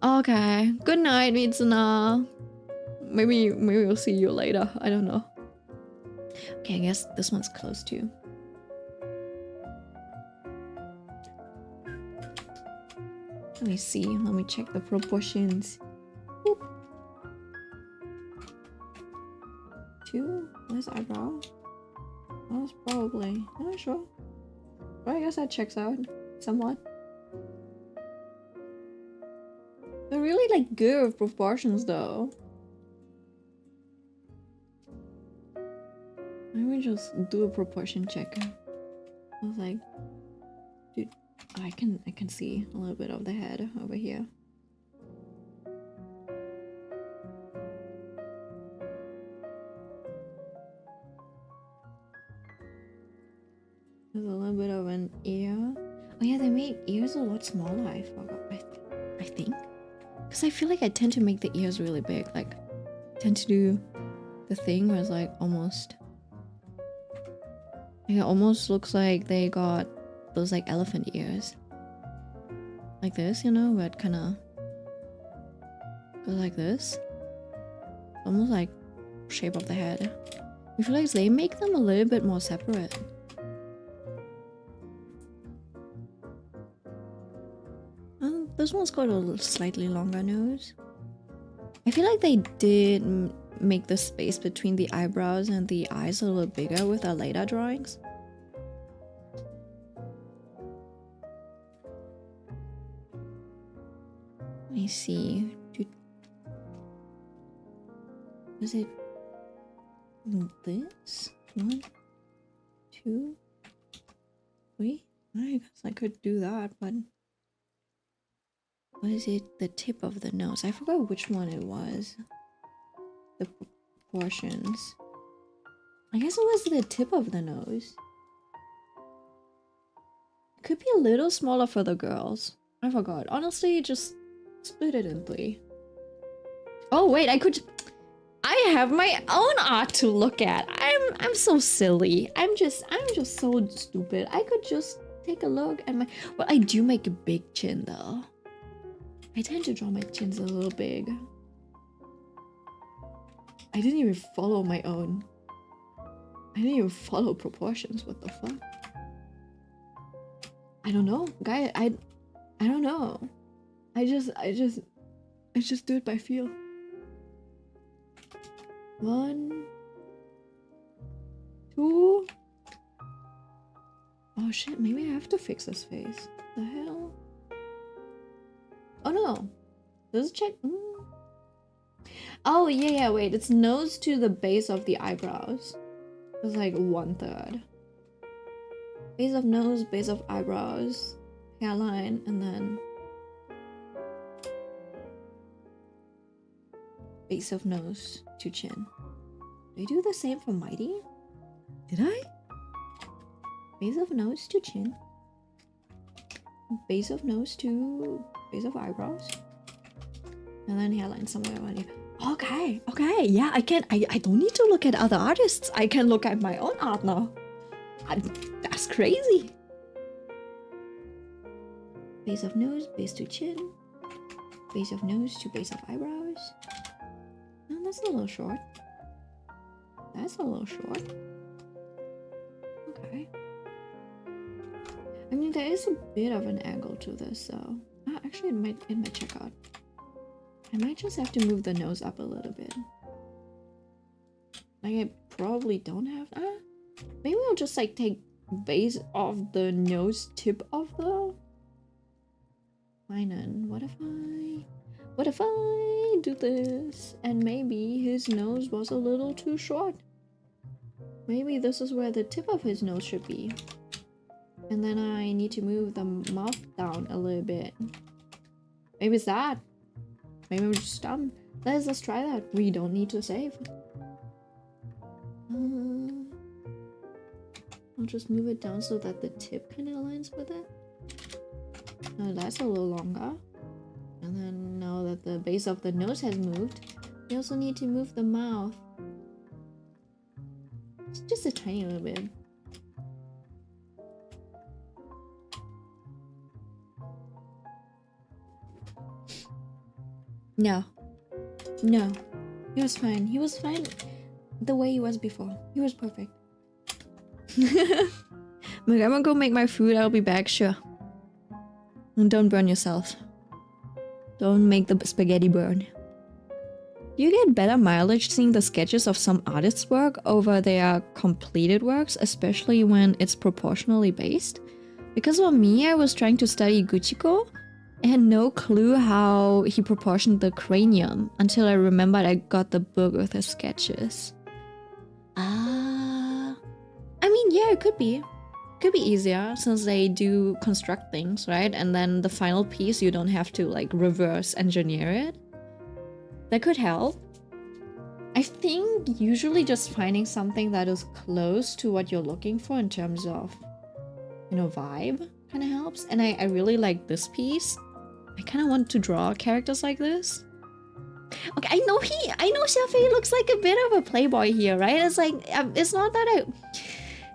Okay, good night, Mitsuna. Maybe we'll see you later. I don't know. Okay, I guess this one's close too. Let me see. Let me check the proportions. Boop. 2. Where's eyebrow? That's probably. I'm not sure. But I guess that checks out somewhat. They're really like good with proportions though. Let me just do a proportion check. I was like, dude, I can see a little bit of the head over here. There's a little bit of an ear. Oh yeah, they made ears a lot smaller. I forgot. I think, because I feel like I tend to make the ears really big. Like, I tend to do the thing where it's like almost. It almost looks like they got those like elephant ears. Like this, you know, where it kind of goes like this. Almost like shape of the head. I feel like they make them a little bit more separate. This one's got a slightly longer nose. I feel like they did make the space between the eyebrows and the eyes a little bigger with our later drawings. Let me see. Was it this? 1, 2, 3? I guess I could do that, but was it the tip of the nose? I forgot which one it was. The proportions. I guess it was the tip of the nose. It could be a little smaller for the girls. I forgot. Honestly, just split it in 3. Oh wait, I have my own art to look at. I'm so silly. I'm just so stupid. I could just take a look at my. Well, I do make a big chin though. I tend to draw my chins a little big. I didn't even follow my own. I didn't even follow proportions. What the fuck? I don't know, guy. I don't know. I just do it by feel. 1, 2. Oh shit, maybe I have to fix this face. The hell? Oh no. Does it check? Oh yeah, wait. It's nose to the base of the eyebrows. It's like 1/3. Base of nose, base of eyebrows, hairline, and then base of nose to chin. Did I do the same for Mighty? Did I? Base of nose to chin. Base of nose to base of eyebrows. And then hairline somewhere around here. Okay, yeah, I don't need to look at other artists. I can look at my own art now. That's crazy. Base of nose, base to chin. Base of nose to base of eyebrows. No, that's a little short. That's a little short. Okay. I mean, there is a bit of an angle to this, so actually, it might check out. I might just have to move the nose up a little bit. Like, I probably don't have. Maybe I'll just like take base of the nose tip of the. Fine, and what if I do this and maybe his nose was a little too short? Maybe this is where the tip of his nose should be. And then I need to move the mouth down a little bit. Maybe it's that. Maybe I'm just dumb. Let's try that. We don't need to save. I'll just move it down so that the tip kind of aligns with it. Now that's a little longer. And then now that the base of the nose has moved, we also need to move the mouth. It's just a tiny little bit. No. No. He was fine. He was fine the way he was before. He was perfect. But I'm gonna go make my food. I'll be back, sure. And don't burn yourself. Don't make the spaghetti burn. You get better mileage seeing the sketches of some artists' work over their completed works, especially when it's proportionally based. Because for me, I was trying to study Guchiko. I had no clue how he proportioned the cranium until I remembered I got the book with his sketches. I mean, yeah, it could be. Could be easier since they do construct things, right? And then the final piece, you don't have to like reverse engineer it. That could help. I think usually just finding something that is close to what you're looking for in terms of, you know, vibe kind of helps. And I really like this piece. I kind of want to draw characters like this. Okay, I know Xiaofei looks like a bit of a playboy here, right? It's like, it's not that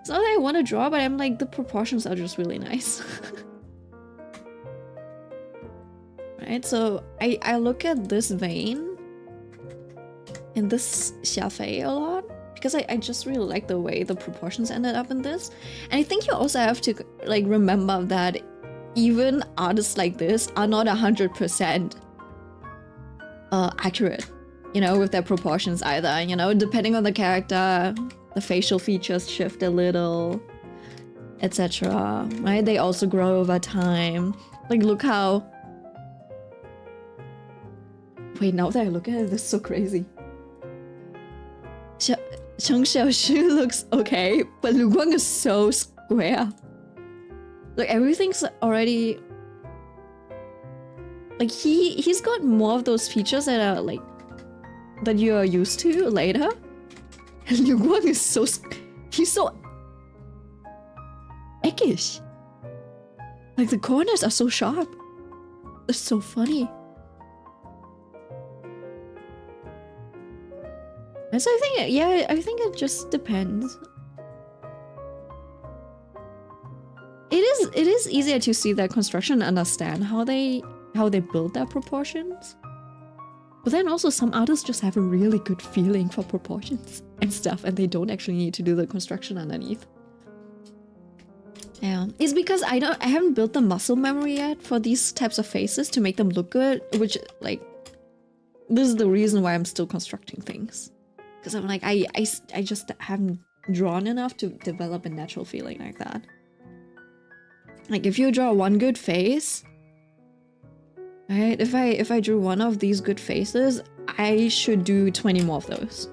I want to draw, but I'm like, the proportions are just really nice. Right, so I look at this vein in this Xiaofei a lot because I just really like the way the proportions ended up in this. And I think you also have to like remember that even artists like this are not 100% accurate, you know, with their proportions either, you know, depending on the character, the facial features shift a little, etc. Right? They also grow over time. Like, look how... Wait, now that I look at it, this is so crazy. Cheng Xiaoxu looks okay, but Lu Guang is so square. Like, everything's already... Like, he's got more of those features that are, like... that you're used to later. And Lu Guang is so... He's so... eckish. Like, the corners are so sharp. It's so funny. And so I think it just depends. It is easier to see their construction and understand how they build their proportions. But then also some artists just have a really good feeling for proportions and stuff, and they don't actually need to do the construction underneath. Yeah, it's because I haven't built the muscle memory yet for these types of faces to make them look good, which, like, this is the reason why I'm still constructing things. Because I'm like, I just haven't drawn enough to develop a natural feeling like that. Like, if you draw one good face, right? If I drew one of these good faces, I should do 20 more of those.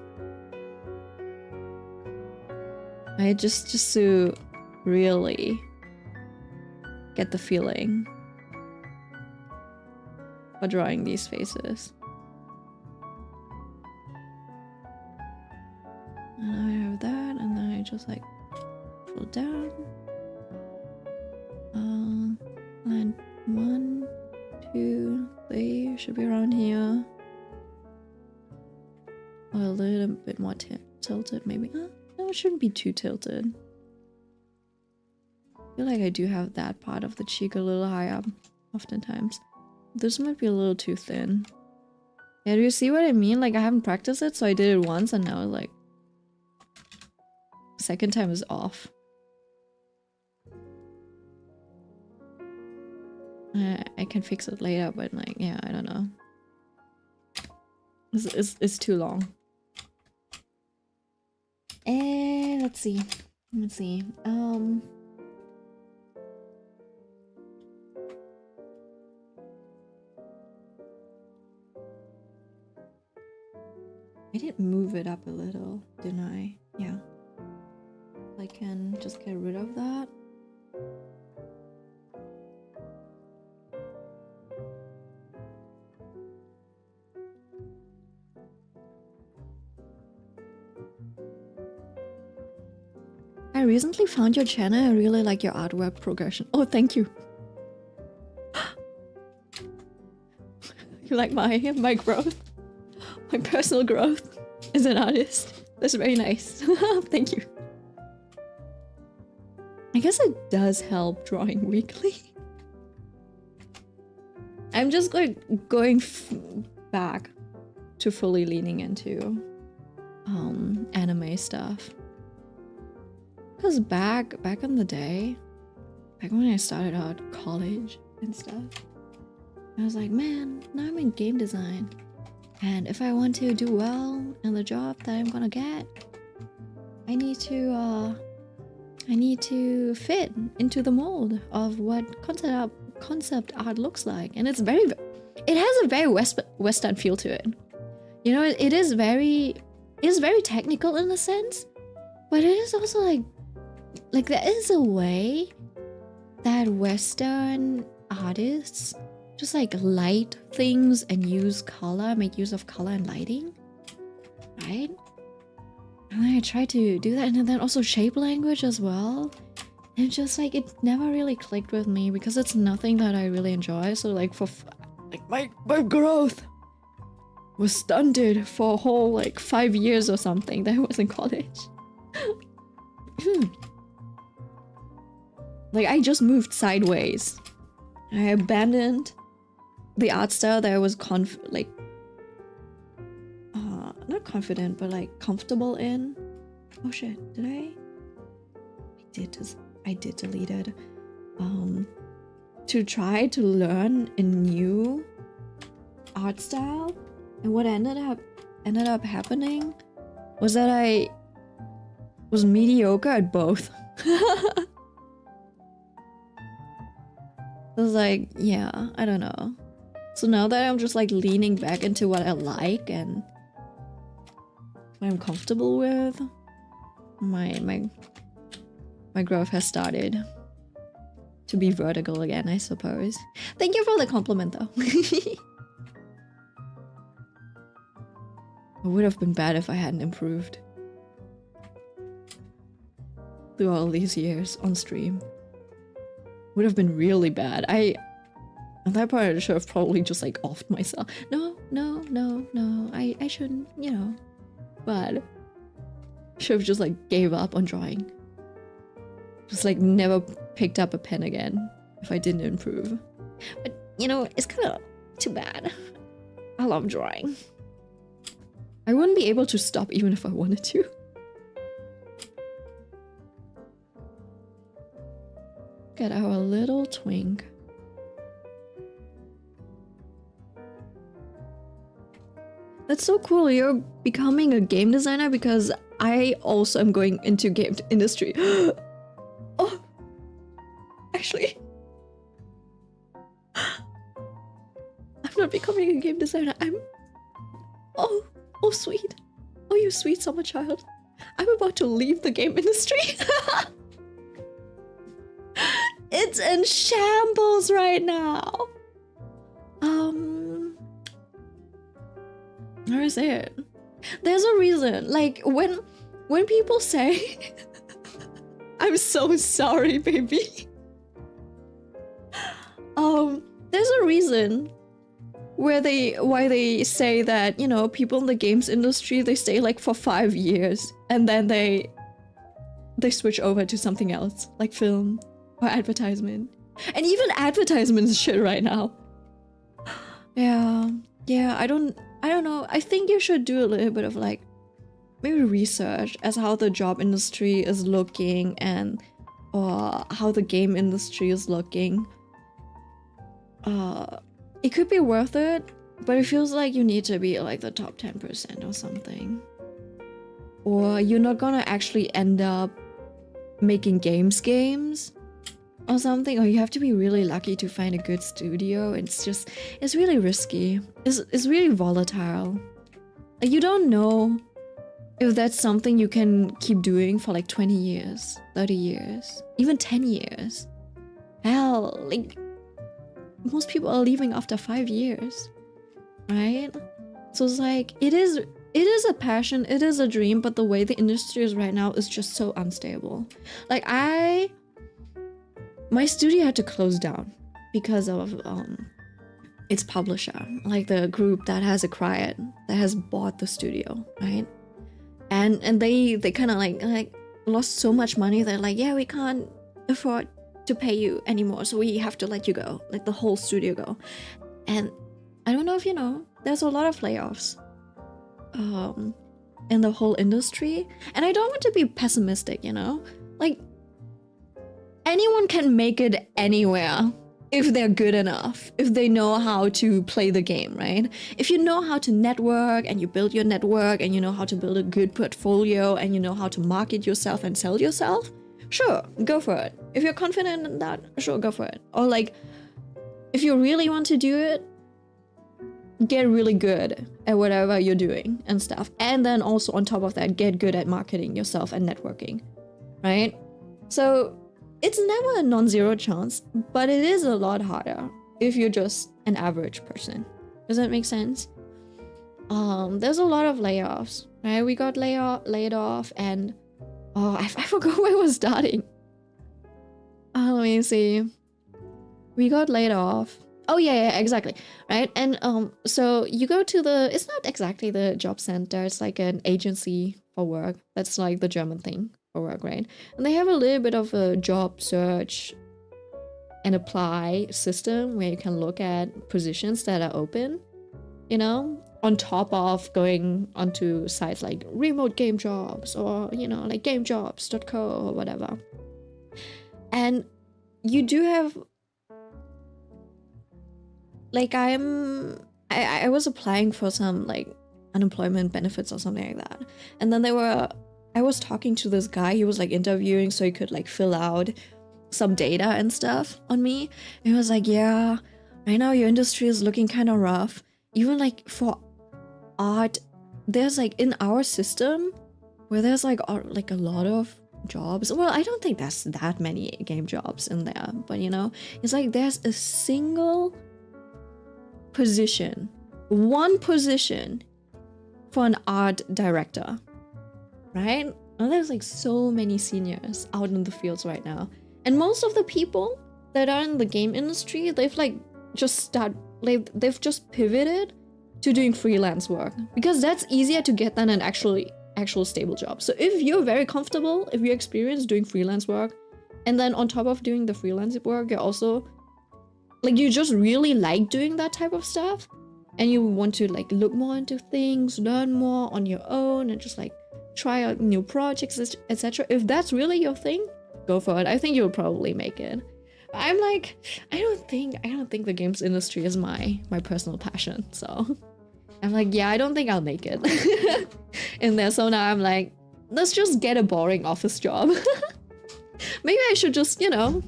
Right? Just to really get the feeling for drawing these faces. And I have that, and then I just like pull down. Line 1, 2, 3 should be around here. Or a little bit more tilted, maybe. No, it shouldn't be too tilted. I feel like I do have that part of the cheek a little high up, oftentimes. This might be a little too thin. Yeah, do you see what I mean? Like, I haven't practiced it, so I did it once, and now, like, second time is off. I can fix it later, but like, yeah, I don't know. It's too long. Let's see. I did move it up a little, didn't I? Yeah. I can just get rid of that. I recently found your channel. I really like your artwork progression. Oh, thank you. You like my growth? My personal growth as an artist. That's very nice. Thank you. I guess it does help drawing weekly. I'm just going back to fully leaning into anime stuff. Because back in the day, back when I started out college and stuff, I was like, man, now I'm in game design, and if I want to do well in the job that I'm gonna get, I need to fit into the mold of what concept art looks like, and it has a very Western feel to it. You know, it is very technical in a sense, but it is also like there is a way that Western artists just like light things and make use of color and lighting, right? And then I try to do that, and then also shape language as well. And just like it never really clicked with me because it's nothing that I really enjoy. So like my growth was stunted for a whole like 5 years or something that I was in college. Like I just moved sideways. I abandoned the art style that I was not confident, but like comfortable in. Oh shit, did I did delete it. To try to learn a new art style, and what ended up happening was that I was mediocre at both. I was like, yeah, I don't know. So now that I'm just like leaning back into what I like and what I'm comfortable with, my growth has started to be vertical again, I suppose. Thank you for the compliment though. It would have been bad if I hadn't improved through all these years on stream. Would have been really bad. At that point I should have probably just like offed myself. No, I shouldn't, you know. But should have just like gave up on drawing. Just like never picked up a pen again if I didn't improve. But you know, it's kind of too bad. I love drawing. I wouldn't be able to stop even if I wanted to. Look at our little twink. That's so cool. You're becoming a game designer, because I also am going into game industry. Oh, actually, I'm not becoming a game designer. Oh, sweet. Oh, you sweet summer child. I'm about to leave the game industry. It's in shambles right now. Where is it? There's a reason. Like when people say, I'm so sorry, baby. There's a reason why they say that, you know, people in the games industry, they stay like for 5 years and then they switch over to something else, like film or advertisement. And even advertisement is shit right now. Yeah, I don't know. I think you should do a little bit of like maybe research as how the job industry is looking and or how the game industry is looking. It could be worth it, but it feels like you need to be like the top 10% or something. Or you're not gonna actually end up making games or something, or you have to be really lucky to find a good studio. It's really risky. It's really volatile. Like, you don't know if that's something you can keep doing for like 20 years, 30 years, even 10 years. Hell, like most people are leaving after 5 years, right? So it's like it is a passion, it is a dream, but the way the industry is right now is just so unstable. Like my studio had to close down because of its publisher, like the group that has acquired, that has bought the studio, right? And they kind of like lost so much money that like, yeah, we can't afford to pay you anymore, so we have to let you go, like the whole studio go. And I don't know if you know, there's a lot of layoffs in the whole industry. And I don't want to be pessimistic, you know? Like, anyone can make it anywhere if they're good enough, if they know how to play the game, right? If you know how to network and you build your network and you know how to build a good portfolio and you know how to market yourself and sell yourself, sure, go for it. If you're confident in that, sure, go for it. Or like, if you really want to do it, get really good at whatever you're doing and stuff. And then also on top of that, get good at marketing yourself and networking, right? So it's never a non-zero chance, but it is a lot harder if you're just an average person. Does that make sense? There's a lot of layoffs, right? We got laid off, and I forgot where we're starting. Let me see. We got laid off. Oh yeah, exactly, right? And so you go to it's not exactly the job center, it's like an agency for work. That's like the German thing for work, right? And they have a little bit of a job search and apply system where you can look at positions that are open, you know, on top of going onto sites like remote game jobs or, you know, like gamejobs.co or whatever. And you do have, like, I was applying for some like unemployment benefits or something like that. And then I was talking to this guy, he was like interviewing so he could like fill out some data and stuff on me. And he was like, yeah, right now your industry is looking kind of rough. Even like for art, there's like in our system where there's like a lot of jobs. Well, I don't think there's that many game jobs in there, but you know, it's like there's a single position, one position for an art director, right? And there's like so many seniors out in the fields right now. And most of the people that are in the game industry, they've just pivoted to doing freelance work because that's easier to get than an actual stable job. So if you're very comfortable, if you're experienced doing freelance work, and then on top of doing the freelance work, you're also like, you just really like doing that type of stuff and you want to like look more into things, learn more on your own and just like try out new projects, etc. If that's really your thing, go for it. I think you'll probably make it. I'm like, I don't think the games industry is my personal passion. So I'm like, yeah, I don't think I'll make it in there. So now I'm like, let's just get a boring office job. Maybe I should just, you know,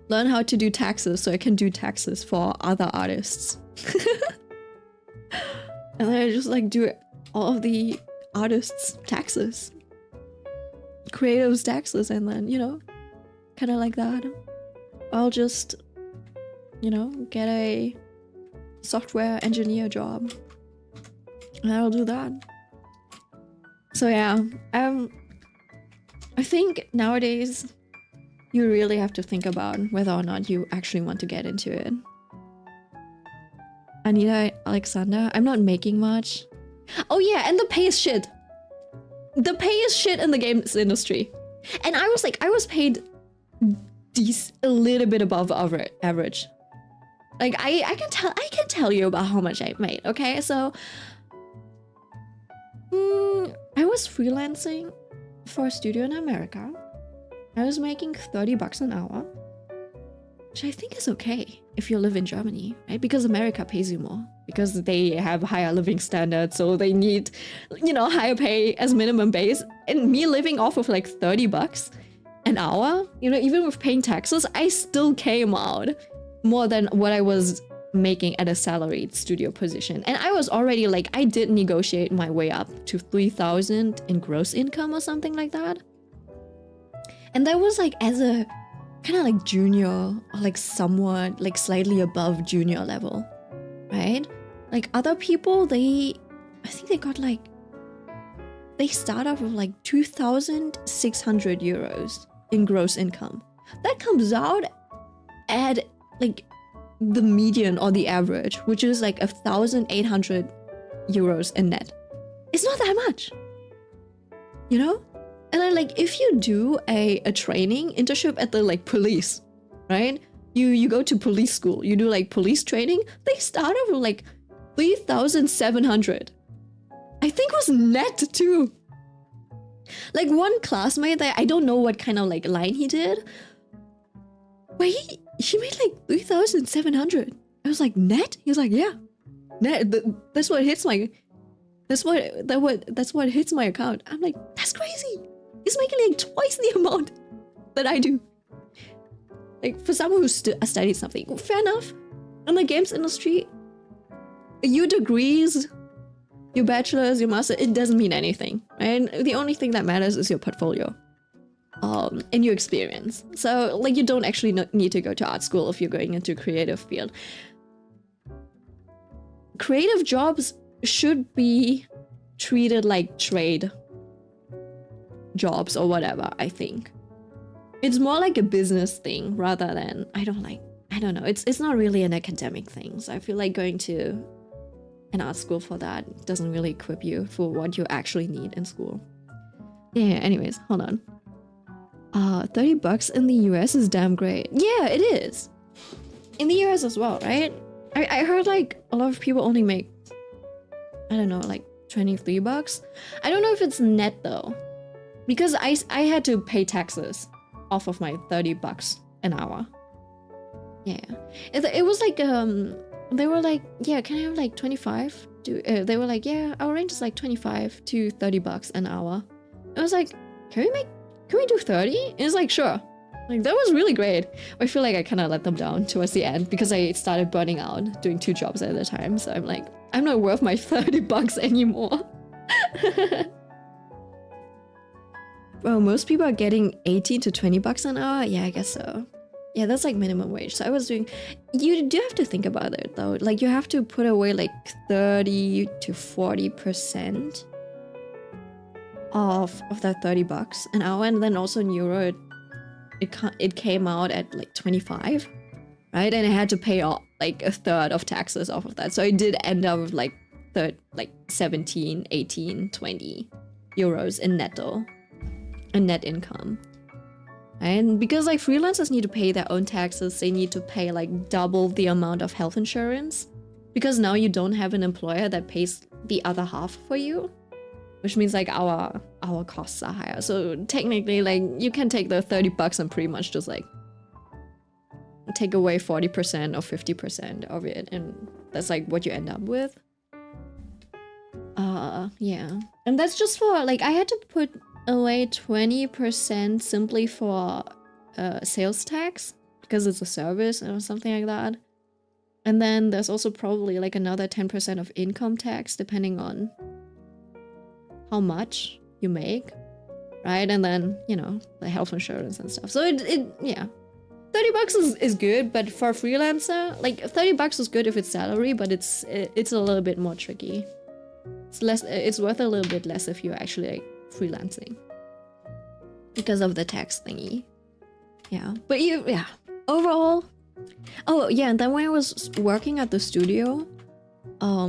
learn how to do taxes so I can do taxes for other artists. And then I just like do all of the artists' taxes, creatives' taxes, and then, you know, kind of like that. I'll just, you know, get a software engineer job and I'll do that. So yeah, I think nowadays you really have to think about whether or not you actually want to get into it. Anita Alexander, I'm not making much. Oh yeah, and the pay is shit. The pay is shit in the games industry. And I was paid a little bit above average. Like I can tell you about how much I made, okay? So I was freelancing for a studio in America. I was making $30 an hour, which I think is okay if you live in Germany, right? Because America pays you more because they have higher living standards, so they need, you know, higher pay as minimum base. And me living off of like $30 an hour, you know, even with paying taxes, I still came out more than what I was making at a salaried studio position. And I was already like, I did negotiate my way up to 3,000 in gross income or something like that. And that was like as a kind of like junior or like somewhat like slightly above junior level, right? Like other people, I think they got like, they start off with like 2,600 euros in gross income. That comes out at like the median or the average, which is like 1,800 euros in net. It's not that much, you know? And then like if you do a training internship at the like police, right? you go to police school, you do like police training, they start off with like 3,700. I think it was net too. Like one classmate that I don't know what kind of like line he did, but he made like 3,700. I was like, net? He was like, yeah, net. That's what hits my. That's what hits my account. I'm like, that's crazy. He's making like twice the amount that I do. Like for someone who studied something, fair enough. In the games industry, your degrees, your bachelor's, your master, it doesn't mean anything, right? The only thing that matters is your portfolio, and your experience. So like you don't actually need to go to art school if you're going into a creative field. Creative jobs should be treated like trade jobs or whatever, I think. It's more like a business thing rather than, I don't know, it's not really an academic thing. So I feel like going to an art school for that doesn't really equip you for what you actually need in school. Yeah, anyways, hold on. $30 in the US is damn great. Yeah, it is. In the US as well, right? I heard like a lot of people only make, I don't know, like $23. I don't know if it's net though, because I had to pay taxes off of my $30 an hour. Yeah, it was like they were like, yeah, can I have like 25? They were like, yeah, our range is like 25 to $30 an hour. I was like, can we do 30? And it's like, sure. Like that was really great. I feel like I kind of let them down towards the end because I started burning out doing 2 jobs at a time. So I'm like, I'm not worth my $30 anymore. Well, most people are getting 18 to $20 an hour. Yeah, I guess so. Yeah, that's like minimum wage. So I was doing, you do have to think about it though. Like you have to put away like 30 to 40% of that $30 an hour. And then also in euro, it came out at like 25, right? And I had to pay off like a third of taxes off of that. So I did end up with like 17, 18, 20 euros in netto, in net income. And because like freelancers need to pay their own taxes, they need to pay like double the amount of health insurance because now you don't have an employer that pays the other half for you, which means like our costs are higher. So technically like you can take the $30 and pretty much just like take away 40% or 50% of it, and that's like what you end up with. Yeah, and that's just for like I had to put away 20% simply for sales tax because it's a service or something like that. And then there's also probably like another 10% of income tax depending on how much you make, right? And then, you know, the health insurance and stuff. So yeah, $30 is good, but for a freelancer, like $30 is good if it's salary, but it's a little bit more tricky. It's worth a little bit less if you're actually like freelancing because of the tax thingy. Yeah, but yeah, overall. Oh yeah, and then when I was working at the studio, I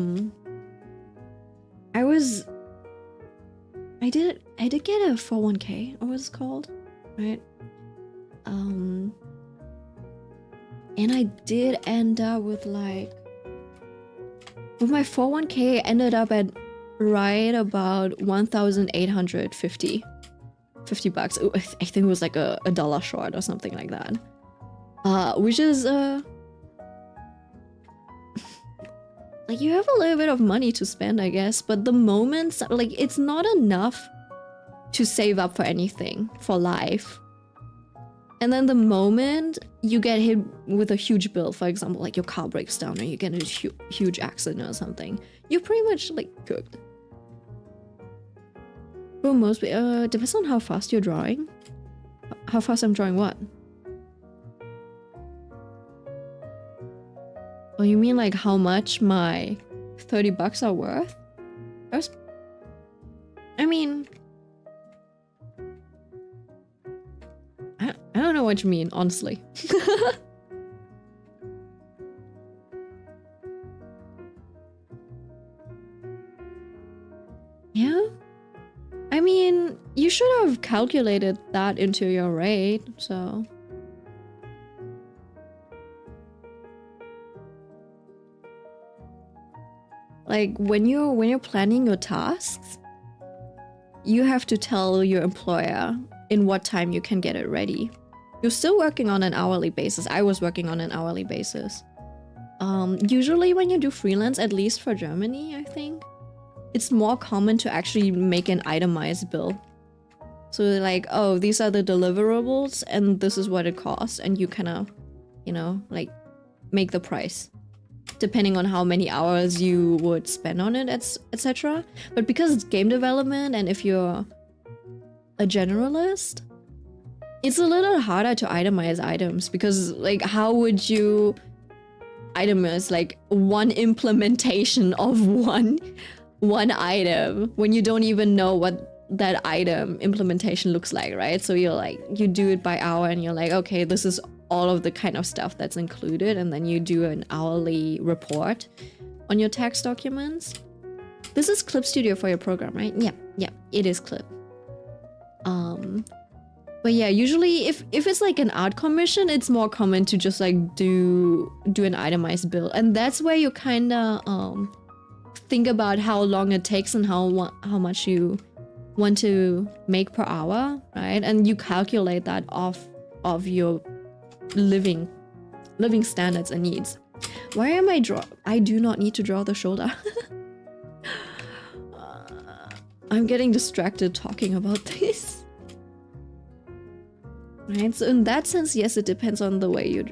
did get a 401k, or what's it called, right? And I did end up with like, with my 401k ended up at right about $1,850 $50. Ooh, I think it was like a dollar short or something like that. Which is like you have a little bit of money to spend, I guess, but the moments like it's not enough to save up for anything for life. And then the moment you get hit with a huge bill, for example, like your car breaks down or you get in a huge accident or something, you're pretty much like cooked. For most, depends on how fast you're drawing. How fast I'm drawing what? Oh, you mean like how much my $30 are worth? I mean, I don't know what you mean, honestly. Yeah? I mean, you should have calculated that into your rate, so... Like when you're planning your tasks, you have to tell your employer in what time you can get it ready. You're still working on an hourly basis. I was working on an hourly basis. Usually when you do freelance, at least for Germany, I think, it's more common to actually make an itemized bill. So like, oh, these are the deliverables and this is what it costs, and you kind of, you know, like make the price depending on how many hours you would spend on it, etc. But because it's game development, and if you're a generalist, it's a little harder to itemize items, because like how would you itemize like one implementation of one item when you don't even know what that item implementation looks like, right? So you're like, you do it by hour and you're like, okay, this is all of the kind of stuff that's included, and then you do an hourly report on your tax documents. This is Clip Studio for your program, right? Yeah, it is Clip. But yeah, usually if it's like an art commission, it's more common to just like do an itemized bill, and that's where you kind of think about how long it takes and how much you want to make per hour, right? And you calculate that off of your living standards and needs. Why am I do not need to draw the shoulder. I'm getting distracted talking about this. Right, so in that sense, yes, it depends on the way you,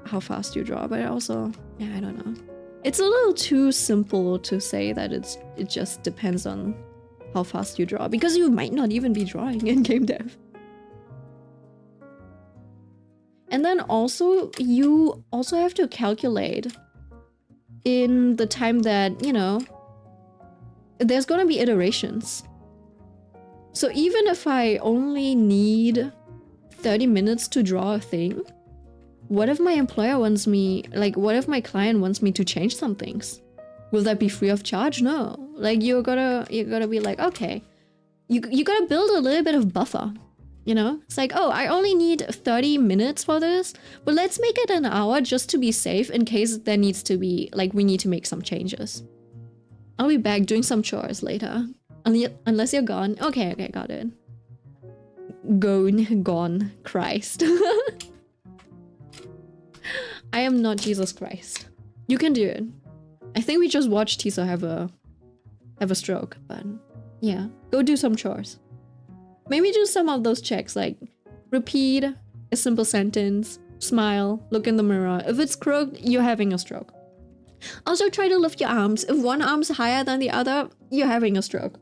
how fast you draw, but also, yeah, I don't know. It's a little too simple to say that it just depends on how fast you draw, because you might not even be drawing in game dev. And then also, you also have to calculate in the time that, you know, there's gonna be iterations. So even if I only need 30 minutes to draw a thing, what if my employer wants me, like, what if my client wants me to change some things? Will that be free of charge? No. Like, you're gotta be like, okay, you gotta build a little bit of buffer, you know? It's like, oh, I only need 30 minutes for this, but let's make it an hour just to be safe in case there needs to be, like, we need to make some changes. I'll be back doing some chores later. Unless you're gone. Okay, got it. Gone, Christ. I am not Jesus Christ. You can do it. I think we just watched Tiso have a stroke, but yeah, go do some chores. Maybe do some of those checks, like repeat a simple sentence, smile, look in the mirror. If it's crooked, you're having a stroke. Also try to lift your arms. If one arm's higher than the other, you're having a stroke.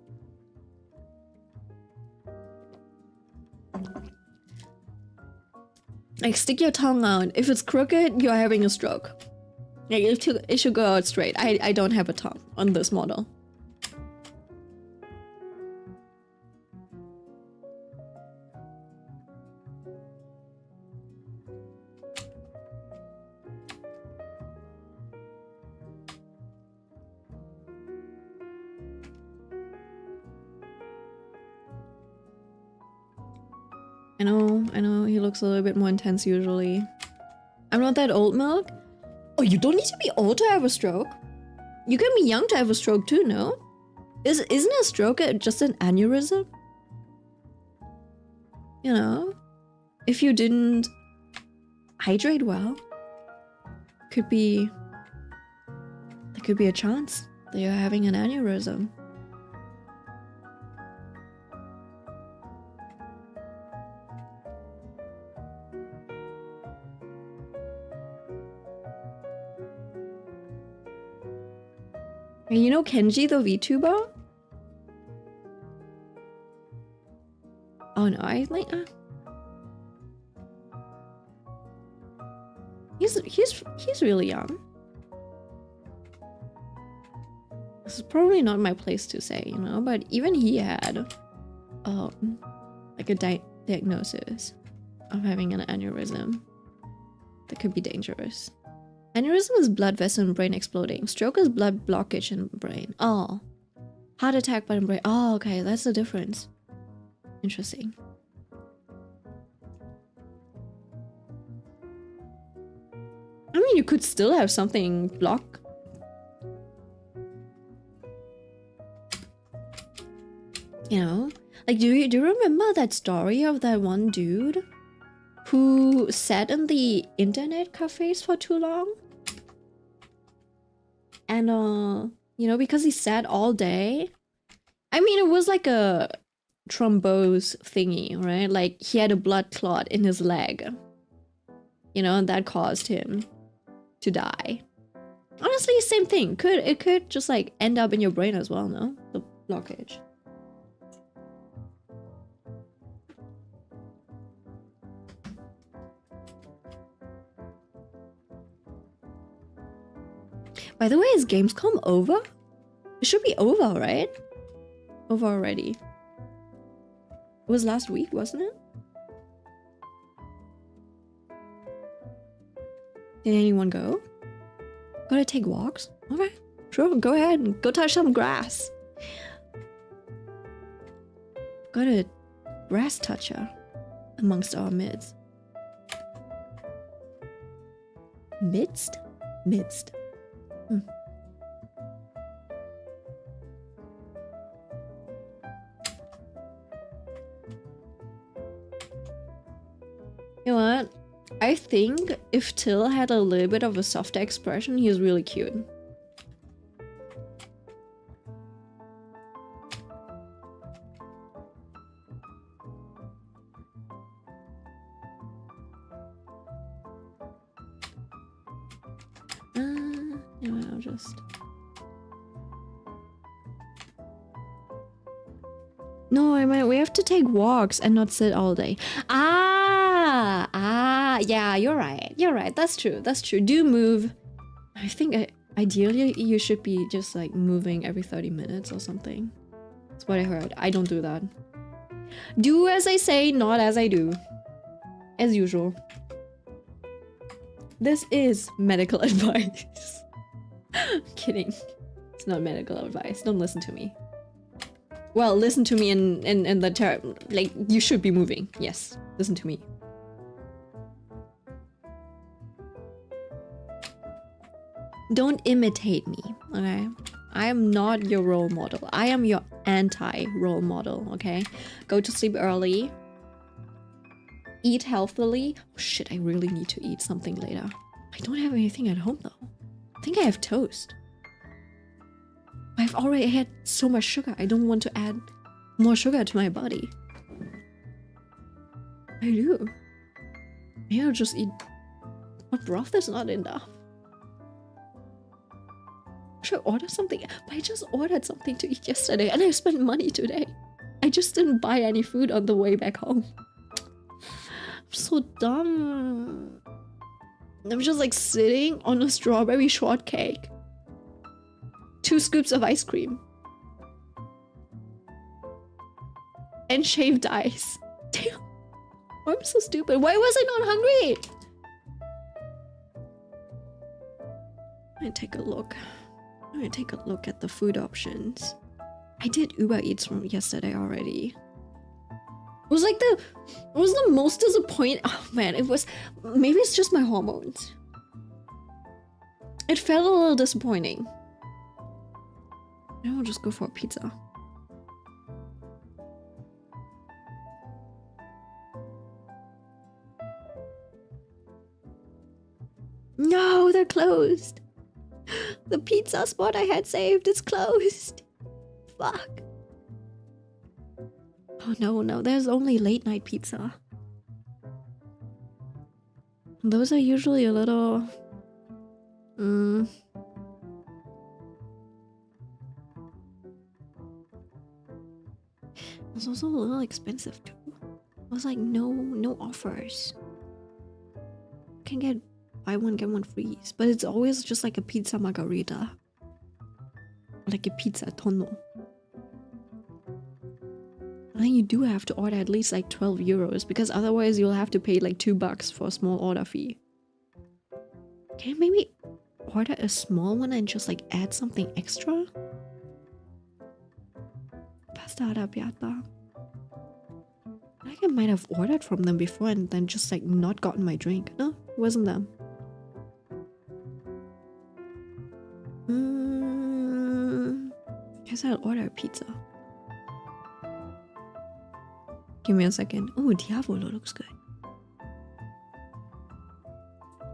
Like, stick your tongue out. If it's crooked, you're having a stroke. Like, it should go out straight. I don't have a tongue on this model. I know, he looks a little bit more intense usually. I'm not that old, Milk. Oh, you don't need to be old to have a stroke. You can be young to have a stroke too, no? Isn't a stroke just an aneurysm? You know? If you didn't hydrate well, there could be a chance that you're having an aneurysm. And you know Kenji, the VTuber? Oh no, I like. He's really young. This is probably not my place to say, you know, but even he had, like a diagnosis of having an aneurysm that could be dangerous. Aneurysm is blood vessel in brain exploding. Stroke is blood blockage in brain. Oh. Heart attack but in brain. Oh, okay. That's the difference. Interesting. I mean, you could still have something block. Like, do you remember that story of that one dude who sat in the internet cafes for too long? And you know, because he sat all day. I mean, it was like a thrombose thingy, right? Like he had a blood clot in his leg. You know, and that caused him to die. Honestly, same thing. It could just like end up in your brain as well, no? The blockage. By the way, is Gamescom over? It should be over, right? Over already. It was last week, wasn't it? Did anyone go? Gotta take walks? Okay, sure, go ahead and go touch some grass. Got a grass toucher amongst our midst. Midst? Midst. You know what? I think if Till had a little bit of a softer expression, he was really cute. You know, I'll just... No, I mean, we have to take walks and not sit all day. Yeah, you're right. You're right. That's true. That's true. Do move. I think ideally you should be just like moving every 30 minutes or something. That's what I heard. I don't do that. Do as I say, not as I do. As usual. This is medical advice. Kidding. It's not medical advice. Don't listen to me. Well, listen to me in the term, like, you should be moving. Yes, listen to me. Don't imitate me, okay? I am not your role model. I am your anti-role model, okay? Go to sleep early. Eat healthily. Oh shit, I really need to eat something later. I don't have anything at home though. I think I have toast. I've already had so much sugar. I don't want to add more sugar to my body. I do. Maybe I'll just eat... But broth is not enough. Should I order something? But I just ordered something to eat yesterday and I spent money today. I just didn't buy any food on the way back home. I'm so dumb. I'm just like sitting on a strawberry shortcake. 2 scoops of ice cream. And shaved ice. Damn. I'm so stupid. Why was I not hungry? I'm gonna take a look. I'm gonna take a look at the food options. I did Uber Eats from yesterday already. It was like it was the most disappointing. Oh man, it was, maybe it's just my hormones. It felt a little disappointing. Now I'll just go for a pizza. No, they're closed. The pizza spot I had saved is closed. Fuck. Oh no, there's only late night pizza. Those are usually a little... It's also a little expensive too. It was like no offers. Can get buy one get one free, but it's always just like a pizza margarita, like a pizza tonno. And then you do have to order at least like 12 euros because otherwise you'll have to pay like $2 for a small order fee. Can I maybe order a small one and just like add something extra? Pasta arrabbiata. I think I might have ordered from them before and then just like not gotten my drink. No, it wasn't them. Guess I'll order a pizza. Give me a second. Oh, Diavolo looks good.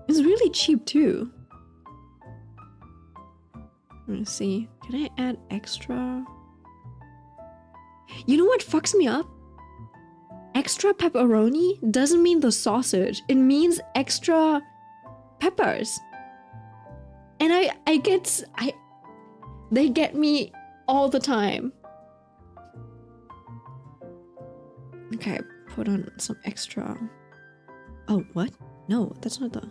It's really cheap too. Let's see. Can I add extra? You know what fucks me up? Extra pepperoni doesn't mean the sausage. It means extra peppers. And they get me all the time. Okay, put on some extra. Oh, what? No, that's not the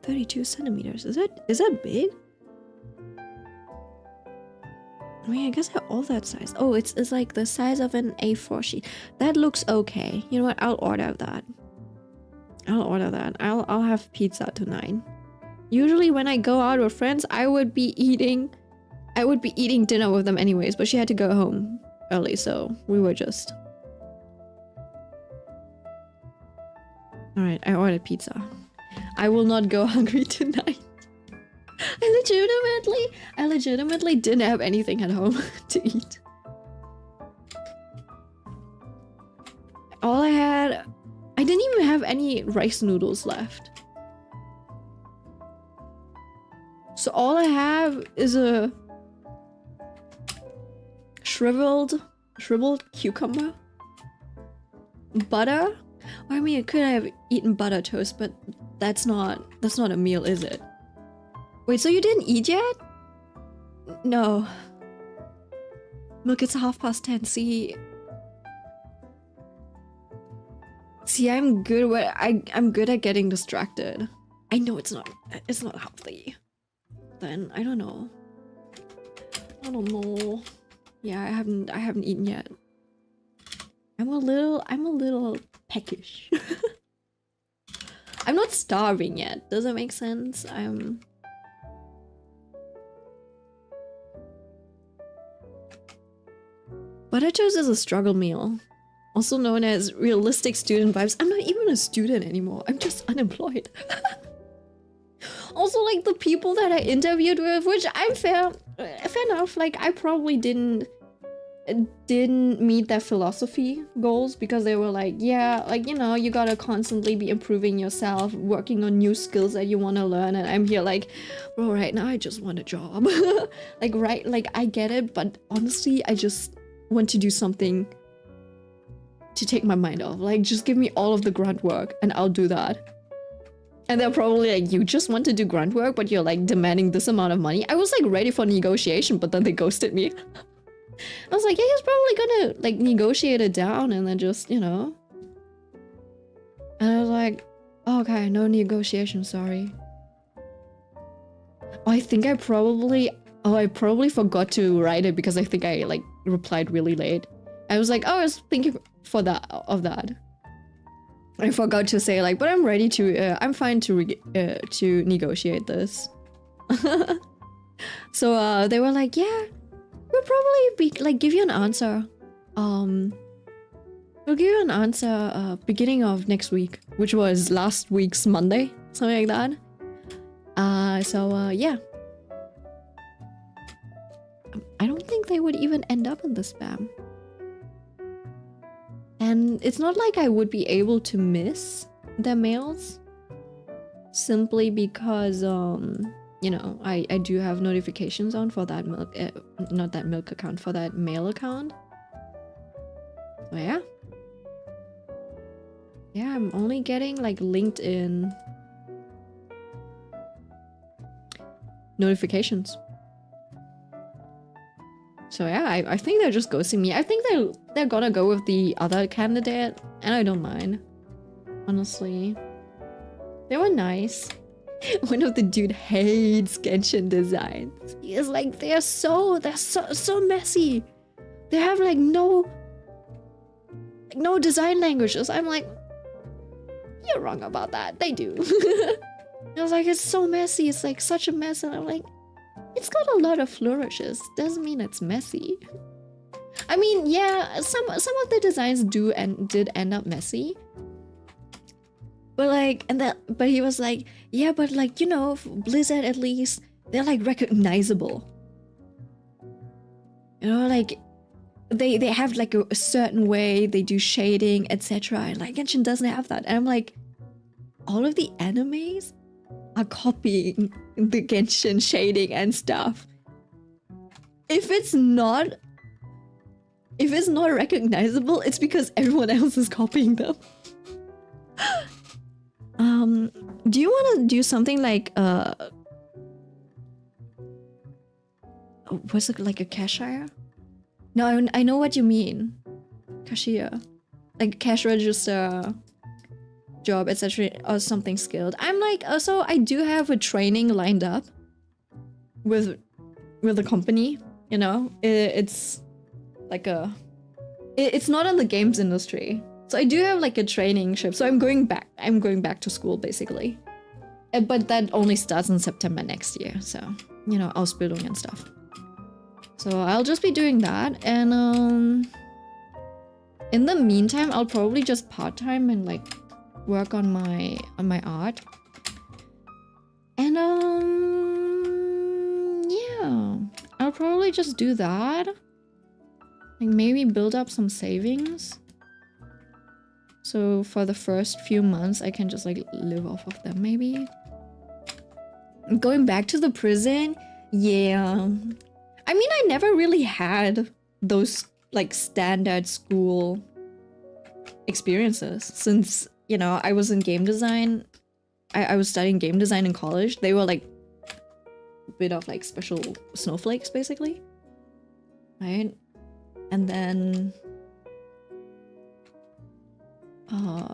32 centimeters. Is that big? I mean, I guess they're all that size. Oh, it's like the size of an A4 sheet. That looks okay. You know what? I'll order that. I'll have pizza tonight. Usually when I go out with friends, I would be eating dinner with them anyways, but she had to go home early, so we were just... Alright, I ordered pizza. I will not go hungry tonight. I legitimately didn't have anything at home to eat. I didn't even have any rice noodles left. So all I have is a shriveled cucumber, butter. I mean, I could have eaten butter toast, but that's not a meal, is it? Wait, so you didn't eat yet? No. Look, it's 10:30. See, I'm good at getting distracted. I know it's not healthy. Then I don't know. Yeah, I haven't eaten yet. I'm a little peckish. I'm not starving yet. Does that make sense? Butter toast is a struggle meal, also known as realistic student vibes. I'm not even a student anymore. I'm just unemployed. Also, like, the people that I interviewed with, which I'm fair enough. Like, I probably didn't meet their philosophy goals, because they were like, yeah, like, you know, you gotta constantly be improving yourself, working on new skills that you want to learn. And I'm here like, bro, right now I just want a job. Like, I get it, but honestly, I just want to do something to take my mind off. Like, just give me all of the grunt work and I'll do that. And they're probably like, you just want to do grunt work, but you're like demanding this amount of money. I was like ready for negotiation, but then they ghosted me. I was like, yeah, he's probably gonna like negotiate it down and then just, you know. And I was like, oh, okay, no negotiation, sorry. Oh, I probably forgot to write it because I think I like replied really late. I was like, oh, I was thinking of that. I forgot to say like, but I'm ready to, I'm fine to negotiate this. So they were like, yeah, we'll probably give you an answer. We'll give you an answer beginning of next week, which was last week's Monday, something like that. Yeah. I don't think they would even end up in the spam. And it's not like I would be able to miss their mails, simply because you know, I do have notifications on for that not that milk account, for that mail account. So yeah, I'm only getting like LinkedIn notifications. So yeah, I think they're just ghosting me. I think they're gonna go with the other candidate, and I don't mind. Honestly. They were nice. One of the dude hates Genshin designs. He is like, they're so messy. They have like no design languages. I'm like, you're wrong about that. They do. I was like, it's so messy. It's like such a mess, and I'm like, it's got a lot of flourishes. Doesn't mean it's messy. I mean, yeah, some of the designs did end up messy. But like, but he was like, yeah, but like, you know, Blizzard at least, they're like recognizable. You know, like they have like a certain way they do shading, etc. And like Genshin doesn't have that. And I'm like, all of the animes are copying the Genshin shading and stuff. If it's not recognizable, it's because everyone else is copying them. Do you want to do something like was it like a cashier? No, I know what you mean. Cashier, like cash register job, etc., or something skilled. I'm like, also I do have a training lined up with a company. You know, it's like it's not in the games industry, so I do have like a traineeship. So I'm going back to school basically, but that only starts in September next year. So you know, Ausbildung and stuff. So I'll just be doing that, and in the meantime, I'll probably just part-time and like work on my art. And yeah, I'll probably just do that. Like maybe build up some savings. So for the first few months, I can just like live off of them maybe. Going back to the prison, yeah. I mean, I never really had those like standard school experiences since, you know, I was in game design. I was studying game design in college. They were like a bit of like special snowflakes basically, right? And then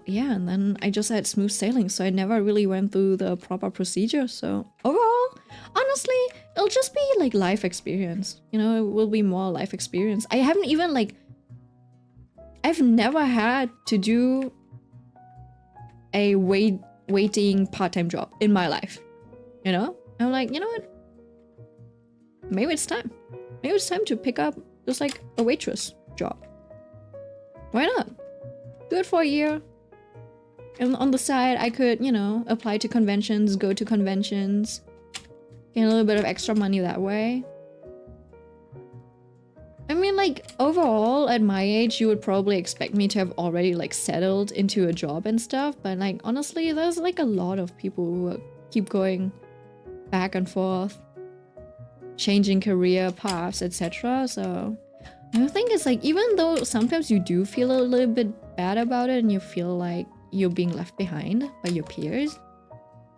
yeah, and then I just had smooth sailing, so I never really went through the proper procedure. So overall, honestly, it'll just be like life experience, you know. It will be more life experience. I haven't even like, I've never had to do a waiting part-time job in my life, you know. I'm like, you know what, maybe it's time to pick up just like a waitress job. Why not do it for a year, and on the side I could, you know, apply to conventions, go to conventions, get a little bit of extra money that way. I mean, like, overall, at my age, you would probably expect me to have already, like, settled into a job and stuff, but, like, honestly, there's, like, a lot of people who keep going back and forth, changing career paths, etc. So I think it's, like, even though sometimes you do feel a little bit bad about it and you feel like you're being left behind by your peers,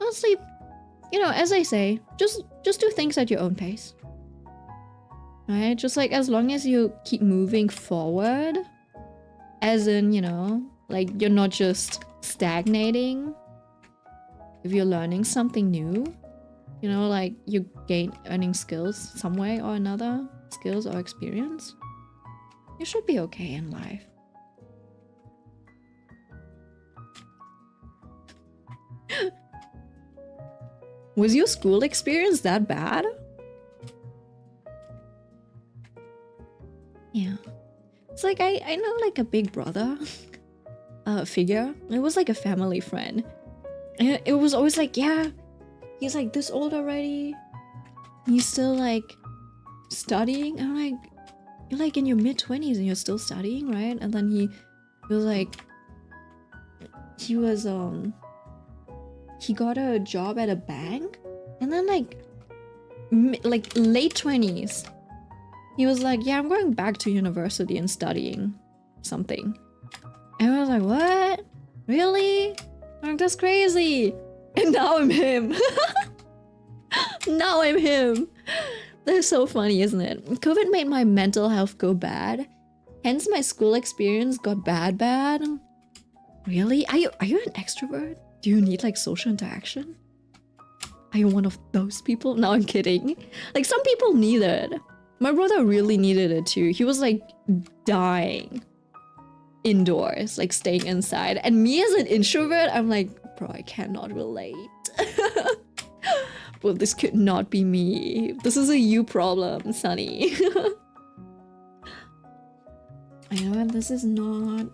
honestly, you know, as I say, just do things at your own pace. Right? Just like as long as you keep moving forward, as in, you know, like you're not just stagnating. If you're learning something new, you know, like you earning skills some way or another, skills or experience, you should be okay in life. Was your school experience that bad? Yeah. It's like I know like a big brother figure. It was like a family friend. And it was always like, yeah, he's like this old already. He's still like studying. I'm like, you're like in your mid-20s and you're still studying, right? And then he was like, he got a job at a bank, and then like late 20s, he was like, yeah, I'm going back to university and studying something. And I was like, what? Really? I'm like, that's crazy. And now I'm him. Now I'm him. That's so funny, isn't it? COVID made my mental health go bad. Hence my school experience got bad. Really? Are you an extrovert? Do you need like social interaction? Are you one of those people? No, I'm kidding. Like some people need it. My brother really needed it too. He was like dying indoors, like staying inside. And me as an introvert, I'm like, bro, I cannot relate. Well, this could not be me. This is a you problem, Sunny. I know this is not...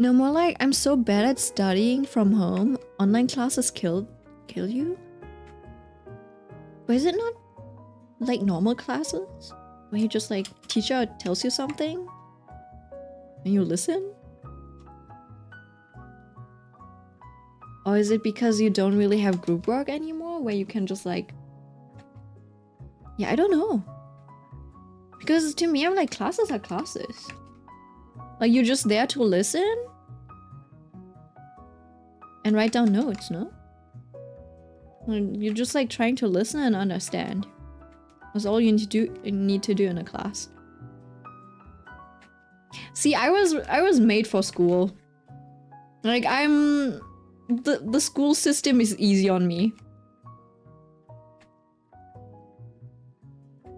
No, more like I'm so bad at studying from home. Online classes kill you? But is it not like normal classes? Where you just like, teacher tells you something and you listen? Or is it because you don't really have group work anymore where you can just like... Yeah, I don't know. Because to me, I'm like, classes are classes. Like, you're just there to listen and write down notes, no? You're just like trying to listen and understand. That's all you need to do in a class. See, I was made for school. Like, the school system is easy on me.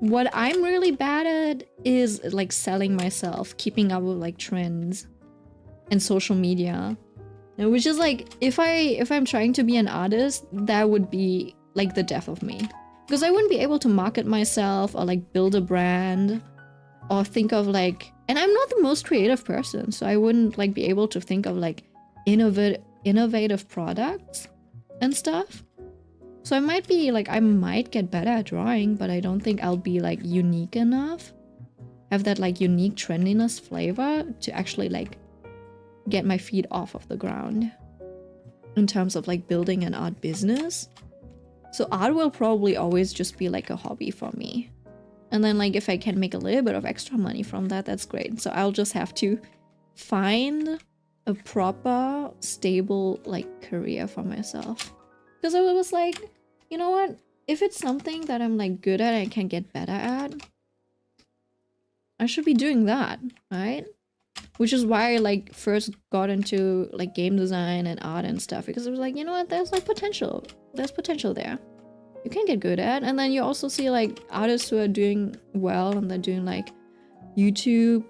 What I'm really bad at is like selling myself, keeping up with like trends and social media. Which is like, if I'm trying to be an artist, that would be like the death of me. Because I wouldn't be able to market myself or like build a brand or think of like, and I'm not the most creative person, so I wouldn't like be able to think of like innovative products and stuff. So I might be like, I might get better at drawing, but I don't think I'll be like unique enough, have that like unique trendiness flavor to actually like get my feet off of the ground in terms of like building an art business. So art will probably always just be like a hobby for me. And then like if I can make a little bit of extra money from that, that's great. So I'll just have to find a proper, stable like career for myself. Because I was like, you know what? If it's something that I'm like good at and I can get better at, I should be doing that, right? Which is why I like first got into like game design and art and stuff, because it was like, you know what, there's like potential. There's potential there. You can get good at. And then you also see like artists who are doing well and they're doing like YouTube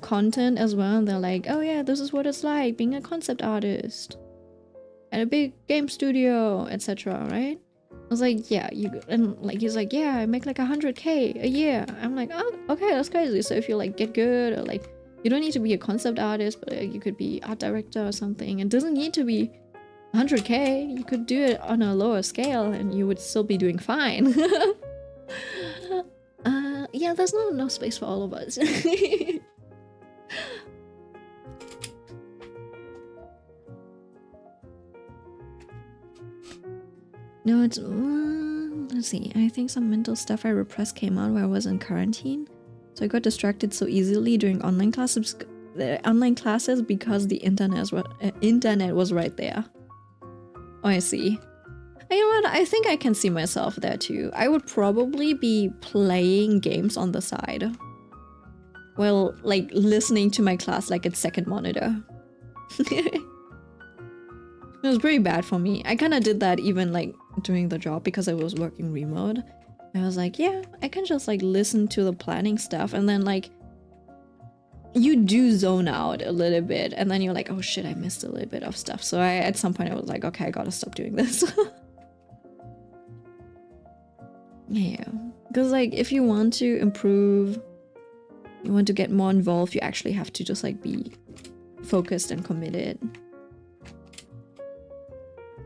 content as well. And they're like, oh yeah, this is what it's like being a concept artist at a big game studio, etc. Right? I was like, yeah, and like he's like, yeah, I make like 100K a year. I'm like, oh, okay, that's crazy. So if you like get good, or like you don't need to be a concept artist, but like, you could be art director or something. It doesn't need to be 100K. You could do it on a lower scale and you would still be doing fine. Yeah, there's not enough space for all of us. No, it's... let's see. I think some mental stuff I repressed came out while I was in quarantine. So I got distracted so easily during online classes because the internet was right there. Oh, I see. You know what? I think I can see myself there too. I would probably be playing games on the side. Well, like listening to my class like it's second monitor. It was pretty bad for me. I kind of did that even like doing the job because I was working remote. I was like, yeah, I can just like listen to the planning stuff, and then like you do zone out a little bit, and then you're like, oh shit, I missed a little bit of stuff. So at some point I was like, okay, I gotta stop doing this. Yeah, because like if you want to improve, you want to get more involved, you actually have to just like be focused and committed.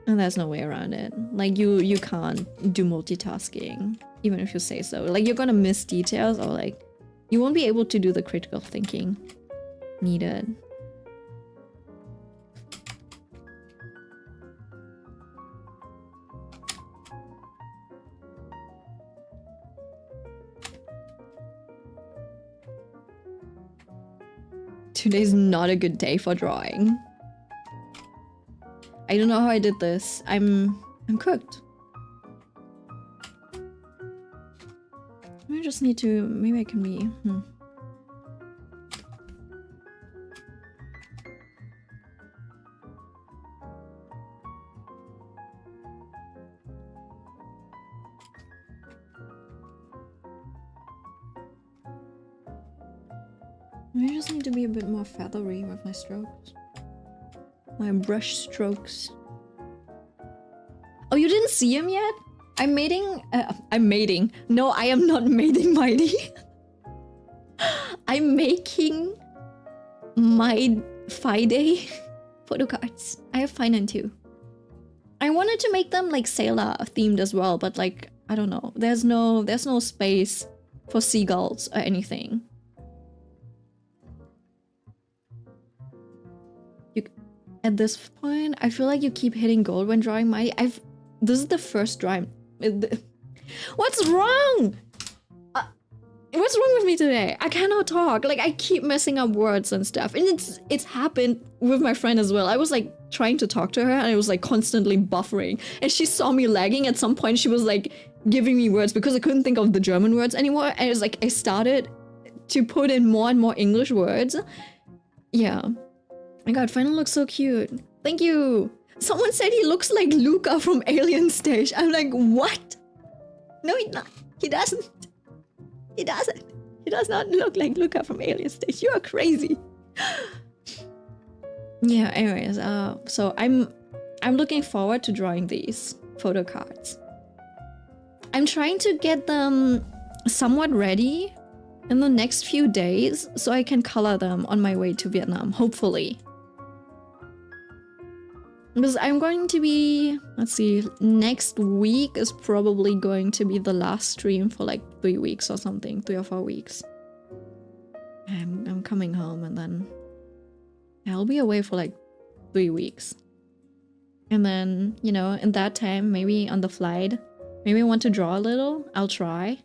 And there's no way around it. Like you can't do multitasking, even if you say so. Like you're gonna miss details, or like you won't be able to do the critical thinking needed. Today's not a good day for drawing. I don't know how I did this. I'm cooked. I just need to... maybe I can be... I just need to be a bit more feathery with my strokes. My brush strokes. Oh, you didn't see him yet? I'm mating... I'm mating. No, I am not mating Mighty. I'm making my 5-day photo cards. I have fine too. I wanted to make them like sailor themed as well, but like I don't know. There's no space for seagulls or anything. At this point, I feel like you keep hitting gold when drawing Mighty. This is the first drawing. What's wrong? What's wrong with me today? I cannot talk. Like I keep messing up words and stuff. And it's happened with my friend as well. I was like trying to talk to her and I was like constantly buffering. And she saw me lagging. At some point she was like giving me words because I couldn't think of the German words anymore. And it was like I started to put in more and more English words. Yeah. My god, Final looks so cute. Thank you. Someone said he looks like Luca from Alien Stage. I'm like, what? No, he doesn't. He doesn't. He does not look like Luca from Alien Stage. You are crazy. Yeah, anyways, so I'm looking forward to drawing these photo cards. I'm trying to get them somewhat ready in the next few days so I can color them on my way to Vietnam, hopefully. Because I'm going to be, let's see, next week is probably going to be the last stream for like 3 weeks or something, 3 or 4 weeks. I'm coming home and then I'll be away for like 3 weeks. And then, you know, in that time, maybe on the flight, maybe I want to draw a little, I'll try.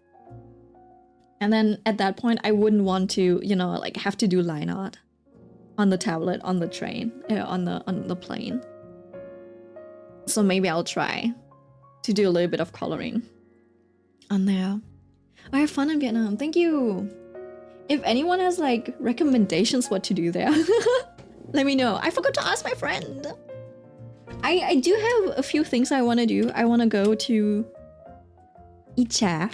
And then at that point, I wouldn't want to, you know, like have to do line art on the tablet, on the train, on the plane. So maybe I'll try to do a little bit of coloring on there. I have fun in Vietnam. Thank you. If anyone has like recommendations what to do there, let me know. I forgot to ask my friend. I do have a few things I want to do. I want to go to eat cha.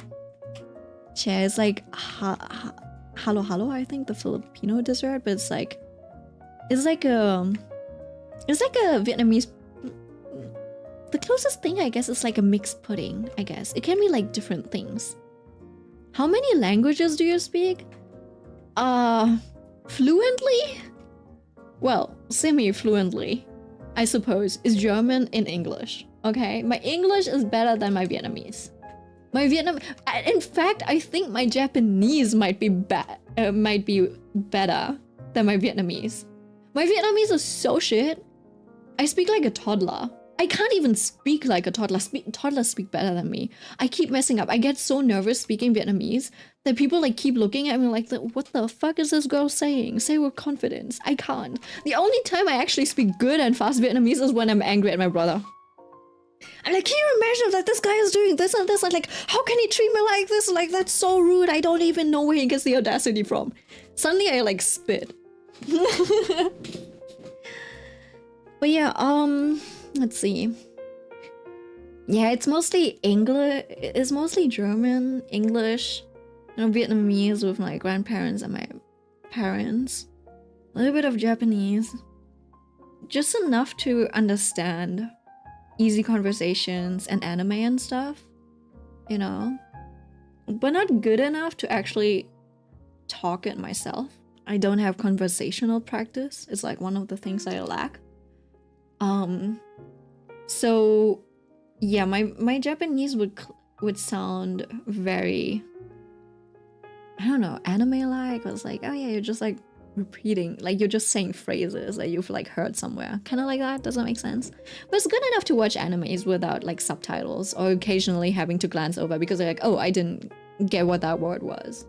Cha is like halo halo, I think, the Filipino dessert, but it's like a Vietnamese. The closest thing, I guess, is like a mixed pudding, I guess. It can be like different things. How many languages do you speak? Fluently? Well, semi-fluently, I suppose, is German and English. Okay? My English is better than my Vietnamese. In fact, I think my Japanese might be better than my Vietnamese. My Vietnamese is so shit. I speak like a toddler. I can't even speak like a toddler. Toddlers speak better than me. I keep messing up. I get so nervous speaking Vietnamese that people like keep looking at me like, what the fuck is this girl saying? Say with confidence. I can't. The only time I actually speak good and fast Vietnamese is when I'm angry at my brother. I'm like, can you imagine that this guy is doing this and this? I'm like, how can he treat me like this? Like, that's so rude. I don't even know where he gets the audacity from. Suddenly I like spit. But yeah, let's see. Yeah, it's mostly English. It's mostly German, English, you know, Vietnamese with my grandparents and my parents. A little bit of Japanese. Just enough to understand easy conversations and anime and stuff, you know. But not good enough to actually talk it myself. I don't have conversational practice. It's like one of the things I lack. So yeah, my Japanese would sound very, I don't know, anime-like. I was like, oh yeah, you're just like repeating, like you're just saying phrases that you've like heard somewhere, kind of like that. Doesn't make sense, but it's good enough to watch animes without like subtitles or occasionally having to glance over because they're like, oh, I didn't get what that word was.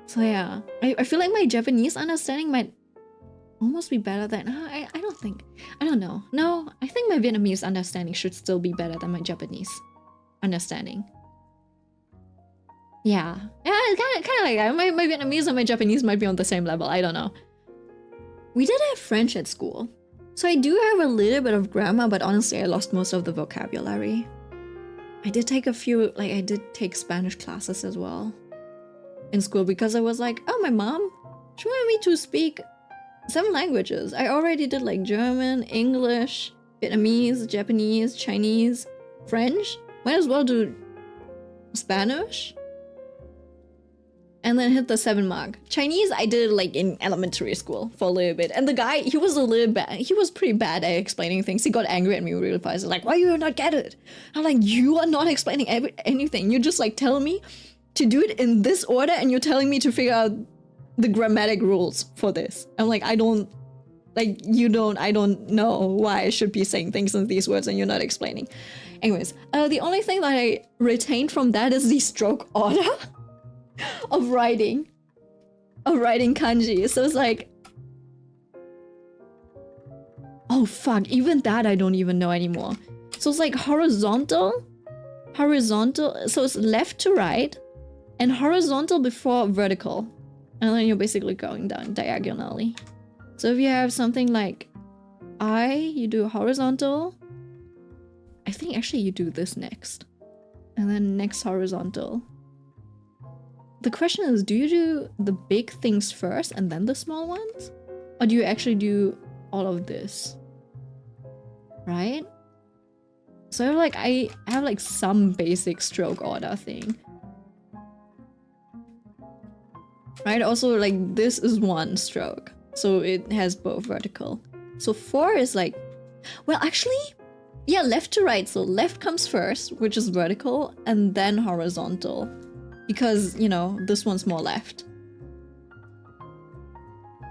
So yeah, I feel like my Japanese understanding might almost be better than I don't know. No, I think my Vietnamese understanding should still be better than my Japanese understanding. Yeah, it's kind of like that. My Vietnamese and my Japanese might be on the same level. I don't know. We did have French at school, so I do have a little bit of grammar, but honestly, I lost most of the vocabulary. I did take I did take Spanish classes as well in school because I was like, oh, my mom, she wanted me to speak 7 languages. I already did like German, English, Vietnamese, Japanese, Chinese, French. Might as well do Spanish. and then hit the 7 mark. Chinese, I did like in elementary school for a little bit. And the guy, he was a little bad. He was pretty bad at explaining things. He got angry at me really fast. Like, why you not get it? I'm like, you are not explaining anything. You just like tell me to do it in this order and you're telling me to figure out the grammatic rules for this. I'm like, I don't know why I should be saying things in these words and you're not explaining. Anyways, the only thing that I retained from that is the stroke order of writing kanji. So it's like, oh fuck, even that I don't even know anymore. So it's like horizontal, so it's left to right, and horizontal before vertical. And then you're basically going down diagonally. So if you have something like I, you do horizontal. I think actually you do this next. And then next horizontal. The question is, do you do the big things first and then the small ones? Or do you actually do all of this? Right? So I have like some basic stroke order thing. Right? Also like this is 1 stroke. So it has both vertical. So 4 is like, well actually, yeah, left to right. So left comes first, which is vertical, and then horizontal. Because, you know, this one's more left.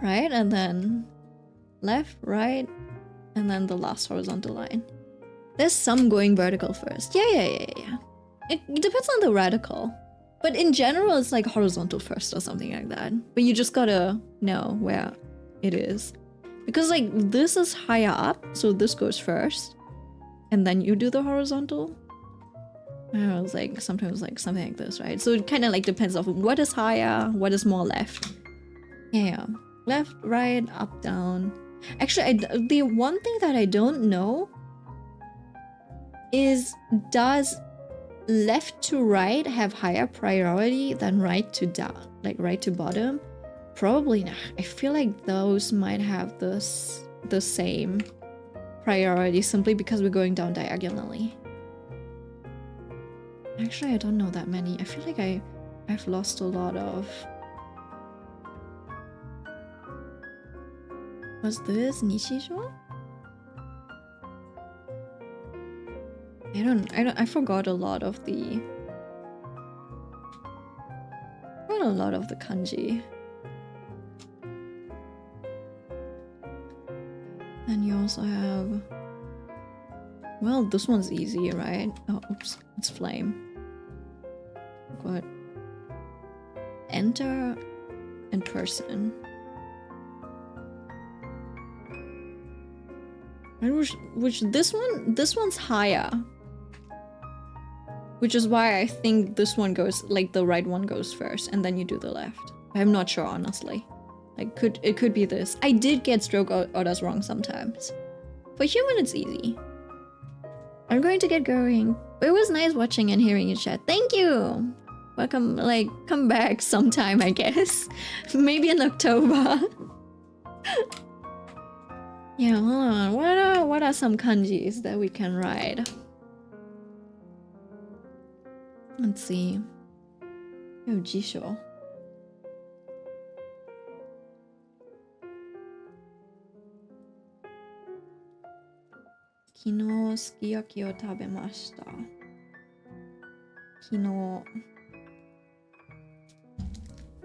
Right? And then left, right, and then the last horizontal line. There's some going vertical first. Yeah. It depends on the radical. But in general, it's like horizontal first or something like that. But you just gotta know where it is. Because like this is higher up, so this goes first. And then you do the horizontal. I don't know, it's like sometimes like something like this, right? So it kind of like depends on what is higher, what is more left. Yeah. Left, right, up, down. Actually, the one thing that I don't know is, does left to right have higher priority than right to down, like right to bottom? Probably not. I feel like those might have the same priority simply because we're going down diagonally. Actually, I don't know that many. I feel like I've lost a lot of... Was this Nishijo? I forgot a lot of the... kanji. And you also have... Well, this one's easy, right? Oh, oops. It's flame. What? Enter and person. Which this one's higher. Which is why I think this one goes, like the right one goes first and then you do the left. I'm not sure, honestly. Like, it could be this. I did get stroke orders wrong sometimes. For human, it's easy. I'm going to get going. It was nice watching and hearing you chat. Thank you! Welcome, like, come back sometime, I guess. Maybe in October. Yeah, hold on. What are some kanjis that we can write? Let's see. Oh, jisho. Kino sukiyaki o tabemashita. Kino.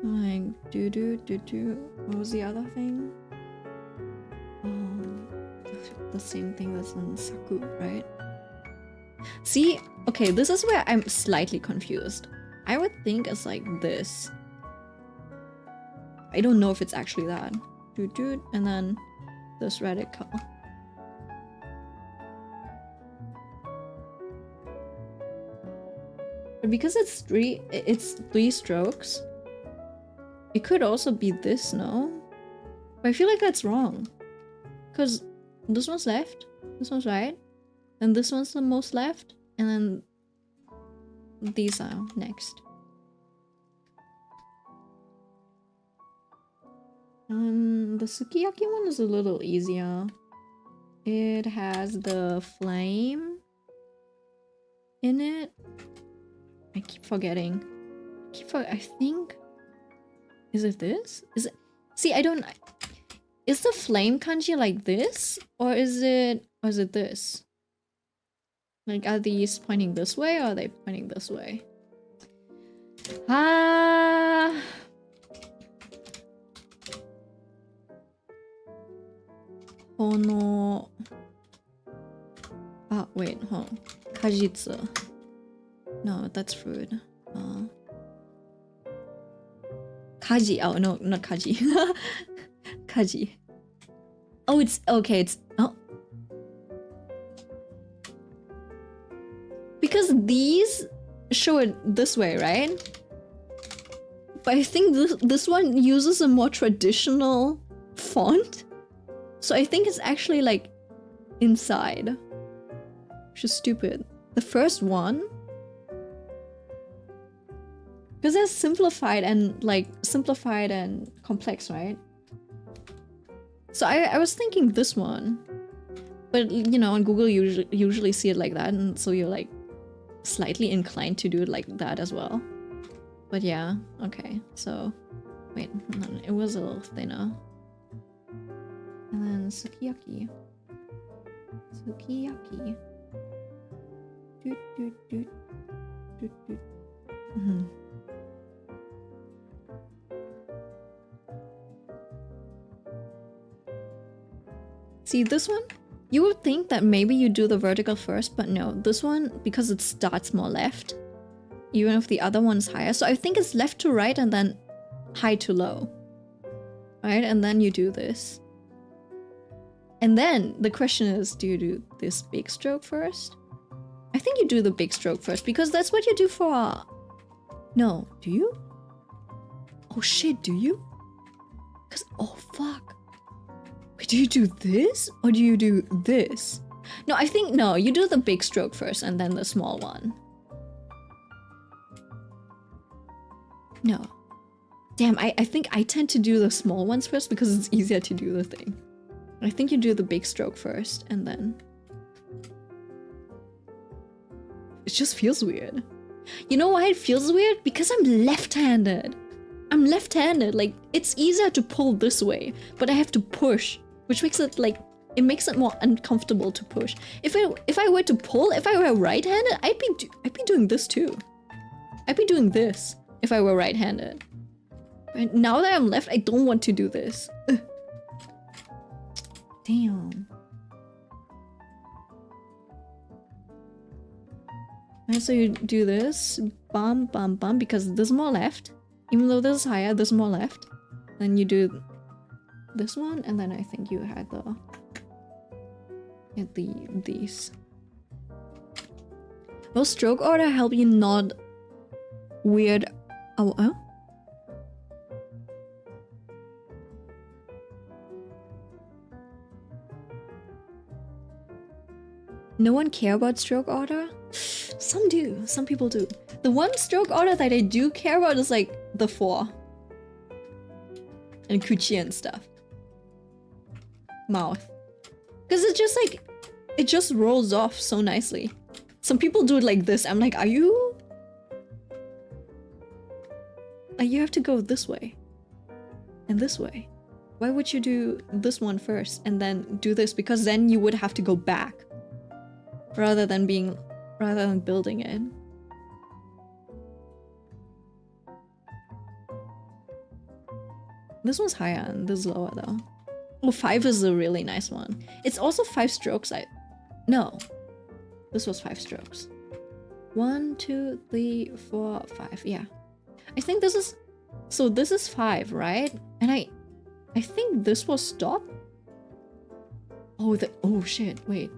Like, do. What was the other thing? The same thing that's in Saku, right? See, okay, this is where I'm slightly confused. I would think it's like this. I don't know if it's actually that. Do, and then this radical. But because it's three strokes, it could also be this, no? But I feel like that's wrong. Because this one's left, this one's right, and this one's the most left, and then these are next. The sukiyaki one is a little easier. It has the flame in it. I keep forgetting. I think Is it this? Is it? See, I don't. Is the flame kanji like this, or is it this? Like, are these pointing this way, or are they pointing this way? Ah. Hono. Ah, wait, hold on. Kajitsu. No, that's fruit. Kaji. Oh, no, not kaji. Kaji. Oh, it's okay. It's oh, because these show it this way, right? But I think this one uses a more traditional font, so I think it's actually like inside, which is stupid. The first one, because they're simplified and complex, right? So I was thinking this one, but you know, on Google you usually see it like that, and so you're like slightly inclined to do it like that as well. But yeah, okay. So wait, no, it was a little thinner. And then sukiyaki. Sukiyaki. Doot, doot, doot. Doot, doot. Mm-hmm. See this one? You would think that maybe you do the vertical first, but no. This one, because it starts more left, even if the other one's higher. So I think it's left to right and then high to low. Right? And then you do this. And then the question is, do you do this big stroke first? I think you do the big stroke first because that's what you do for... No, do you? Oh shit, do you? Because, oh fuck. Wait, do you do this? Or do you do this? No, I think, no, you do the big stroke first and then the small one. No. Damn, I think I tend to do the small ones first because it's easier to do the thing. I think you do the big stroke first and then... It just feels weird. You know why it feels weird? Because I'm left-handed. I'm left-handed, like, it's easier to pull this way, but I have to push, which makes it, like, it makes it more uncomfortable to push. If I were to pull, if I were right-handed, I'd be doing this too. I'd be doing this if I were right-handed. Right? Now that I'm left, I don't want to do this. Ugh. Damn. And so you do this, bum, bum, bum, because this is more left. Even though this is higher, this is more left. Then you do this one, and then I think you had these. Will stroke order help you not weird? Oh. No one care about stroke order? Some do. Some people do. The one stroke order that I do care about is like the 4. And kuchi and stuff. Mouth. Because it's just like, it just rolls off so nicely. Some people do it like this. I'm like, are you? Like, you have to go this way. And this way. Why would you do this one first and then do this? Because then you would have to go back. Rather than building it. This one's higher and this is lower though. Oh, 5 is a really nice one. It's also 5 strokes. No. This was 5 strokes. 1, 2, 3, 4, 5. Yeah. I think this is... So this is 5, right? And I think this was stop. Oh, oh shit, wait.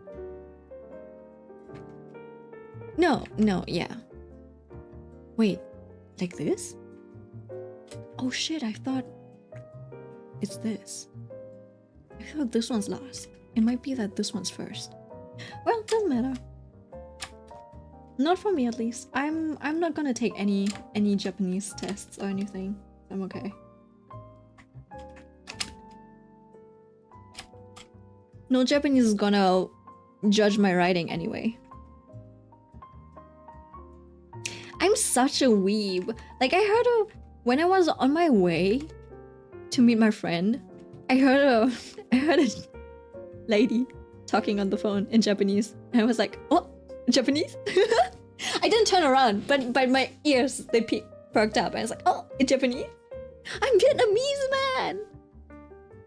No, yeah. Wait, like this? Oh shit, I thought it's this. I thought this one's last. It might be that this one's first. Well, doesn't matter. Not for me at least. I'm not gonna take any Japanese tests or anything. I'm okay. No Japanese is gonna judge my writing anyway. I'm such a weeb. Like, I heard of when I was on my way to meet my friend, I heard a lady talking on the phone in Japanese. And I was like, oh, Japanese? I didn't turn around, but my ears, they perked up. I was like, oh, in Japanese? I'm Vietnamese, man!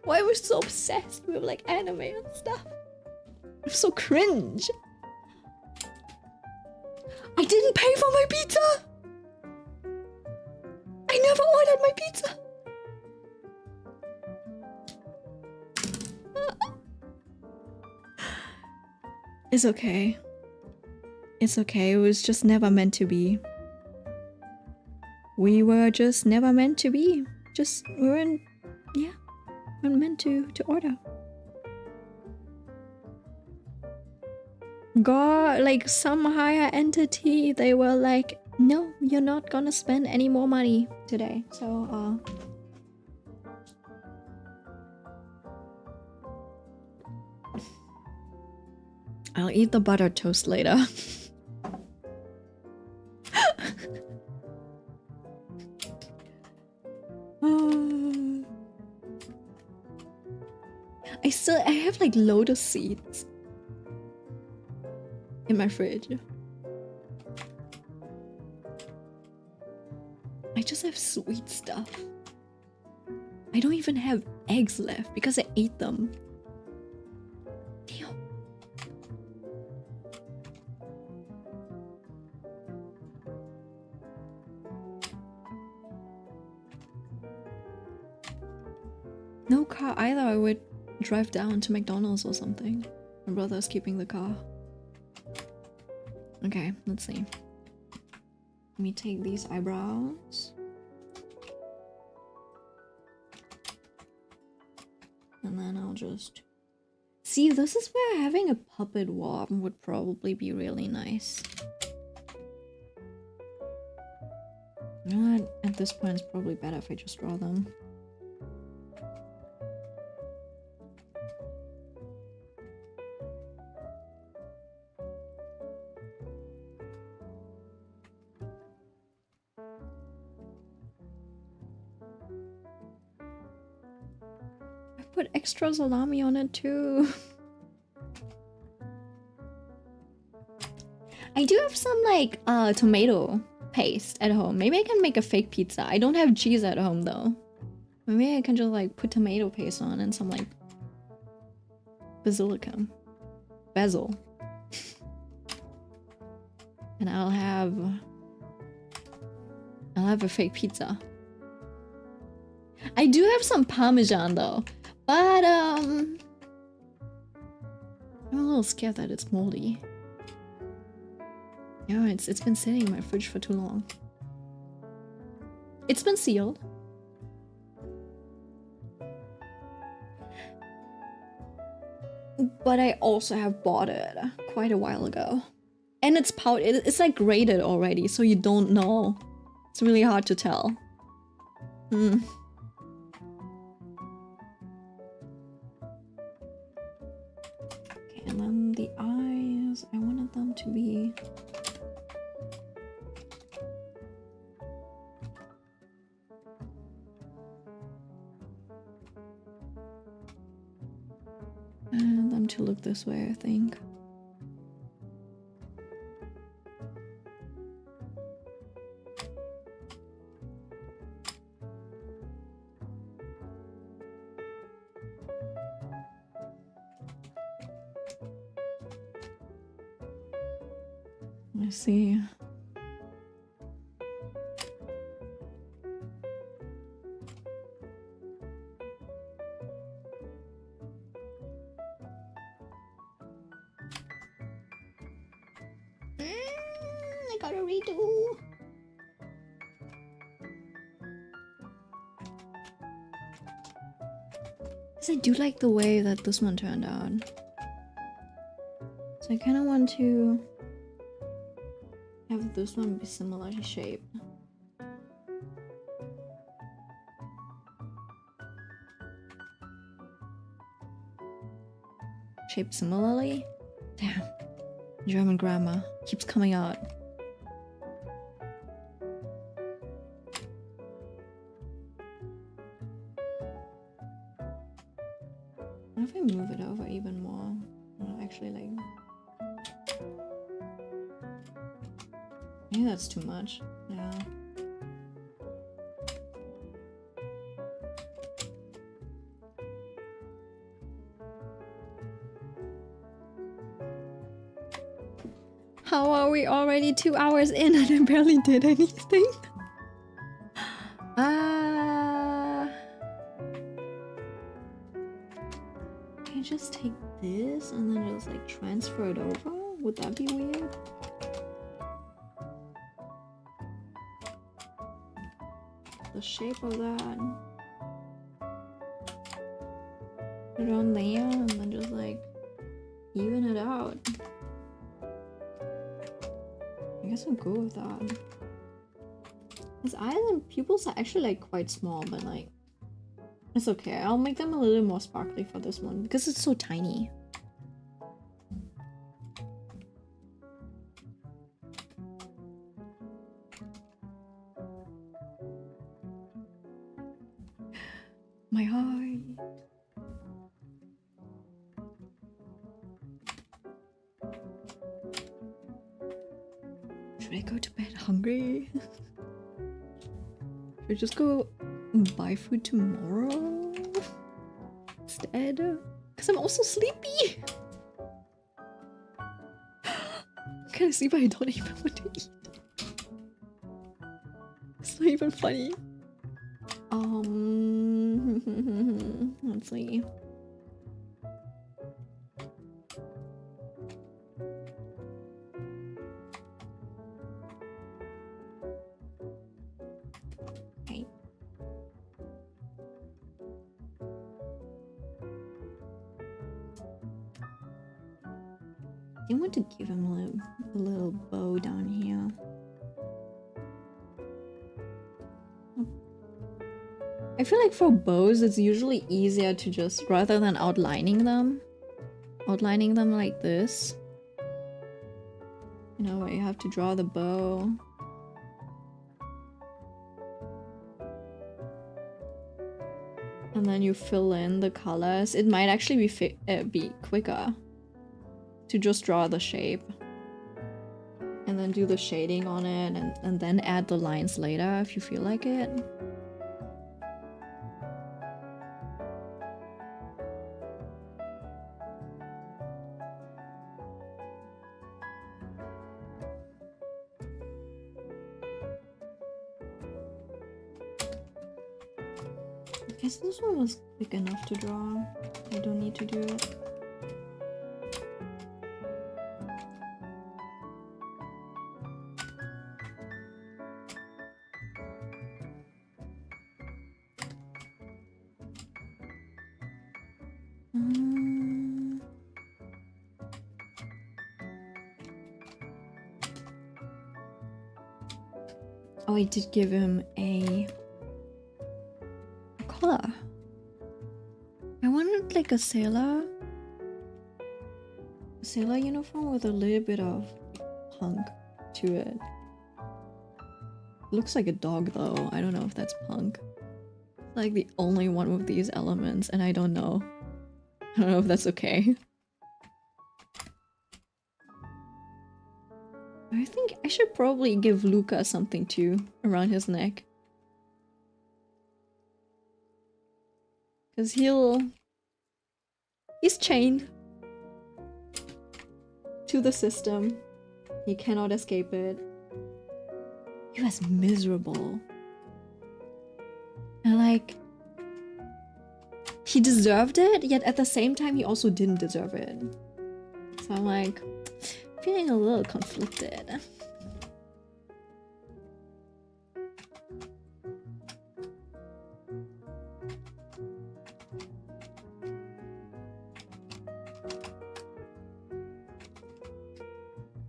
Why are we so obsessed with like anime and stuff? I'm so cringe. I didn't pay for my pizza! I never ordered my pizza! It's okay. It's okay, it was just never meant to be. We were just never meant to be. We weren't meant to order. God, like some higher entity, they were like, no, you're not gonna spend any more money today. So, I'll eat the buttered toast later. I have like lotus seeds in my fridge. I just have sweet stuff. I don't even have eggs left because I ate them. Damn. No car either. I would drive down to McDonald's or something. My brother's keeping the car. Okay, let's see. Let me take these eyebrows. And then I'll just... See, this is where having a puppet wand would probably be really nice. You know what? At this point, it's probably better if I just draw them. Put extra salami on it too. I do have some like tomato paste at home. Maybe I can make a fake pizza. I don't have cheese at home though. Maybe I can just like put tomato paste on and some like basil. And I'll have a fake pizza. I do have some Parmesan though. But, I'm a little scared that it's moldy. Yeah, it's been sitting in my fridge for too long. It's been sealed. But I also have bought it quite a while ago. And it's powdered. It's like grated already, so you don't know. It's really hard to tell. And then the eyes, I wanted them to be... and them to look this way, I think. I see. I gotta redo. Because I do like the way that this one turned out. So I kind of want to have this one be similarly shaped. Shaped similarly? Damn. German grammar keeps coming out. even more. Actually, like, maybe that's too much. Yeah. How are we already 2 hours in and I barely did anything? Can I just take this and then just like transfer it over? Would that be weird? The shape of that. Put it on there and then just like even it out. I guess I'll go with that. His eyes and pupils are actually like quite small, but like it's okay. I'll make them a little more sparkly for this one because it's so tiny. My eye. Should I go to bed hungry? Should I just go buy food tomorrow instead? Because I'm also sleepy. Can I sleep? I don't even want to eat. It's not even funny. Let's see. Okay. I want to give him a little bow down here. I feel like for bows, it's usually easier to just, rather than outlining them like this. You know, where you have to draw the bow. And then you fill in the colors. It might actually be quicker to just draw the shape. And then do the shading on it and then add the lines later if you feel like it. I guess this one was quick enough to draw. I don't need to do it. Oh, I did give him a collar. I wanted like a sailor uniform with a little bit of punk to it. Looks like a dog though. I don't know if that's punk. It's like the only one with these elements and I don't know. I don't know if that's okay. I think I should probably give Luca something too around his neck. Because he's chained to the system. He cannot escape it. He was miserable. And like, he deserved it, yet at the same time he also didn't deserve it. So I'm like, feeling a little conflicted.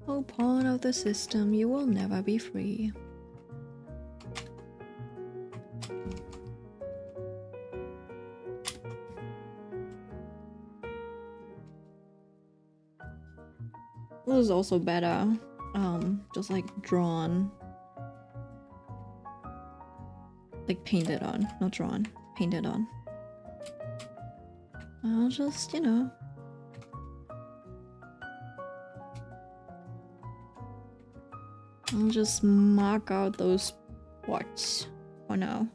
Oh, pawn of the system, you will never be free. This is also better. Just like drawn. Like painted on, not drawn, painted on. I'll just, you know, I'll just mark out those spots for now.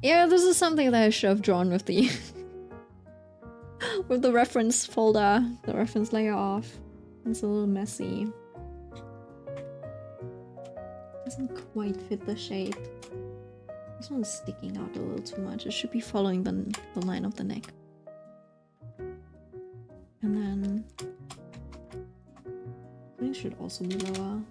Yeah, this is something that I should have drawn with the with the reference folder, the reference layer off. It's a little messy. Doesn't quite fit the shape. This one's sticking out a little too much. It should be following the line of the neck. And then it should also be lower.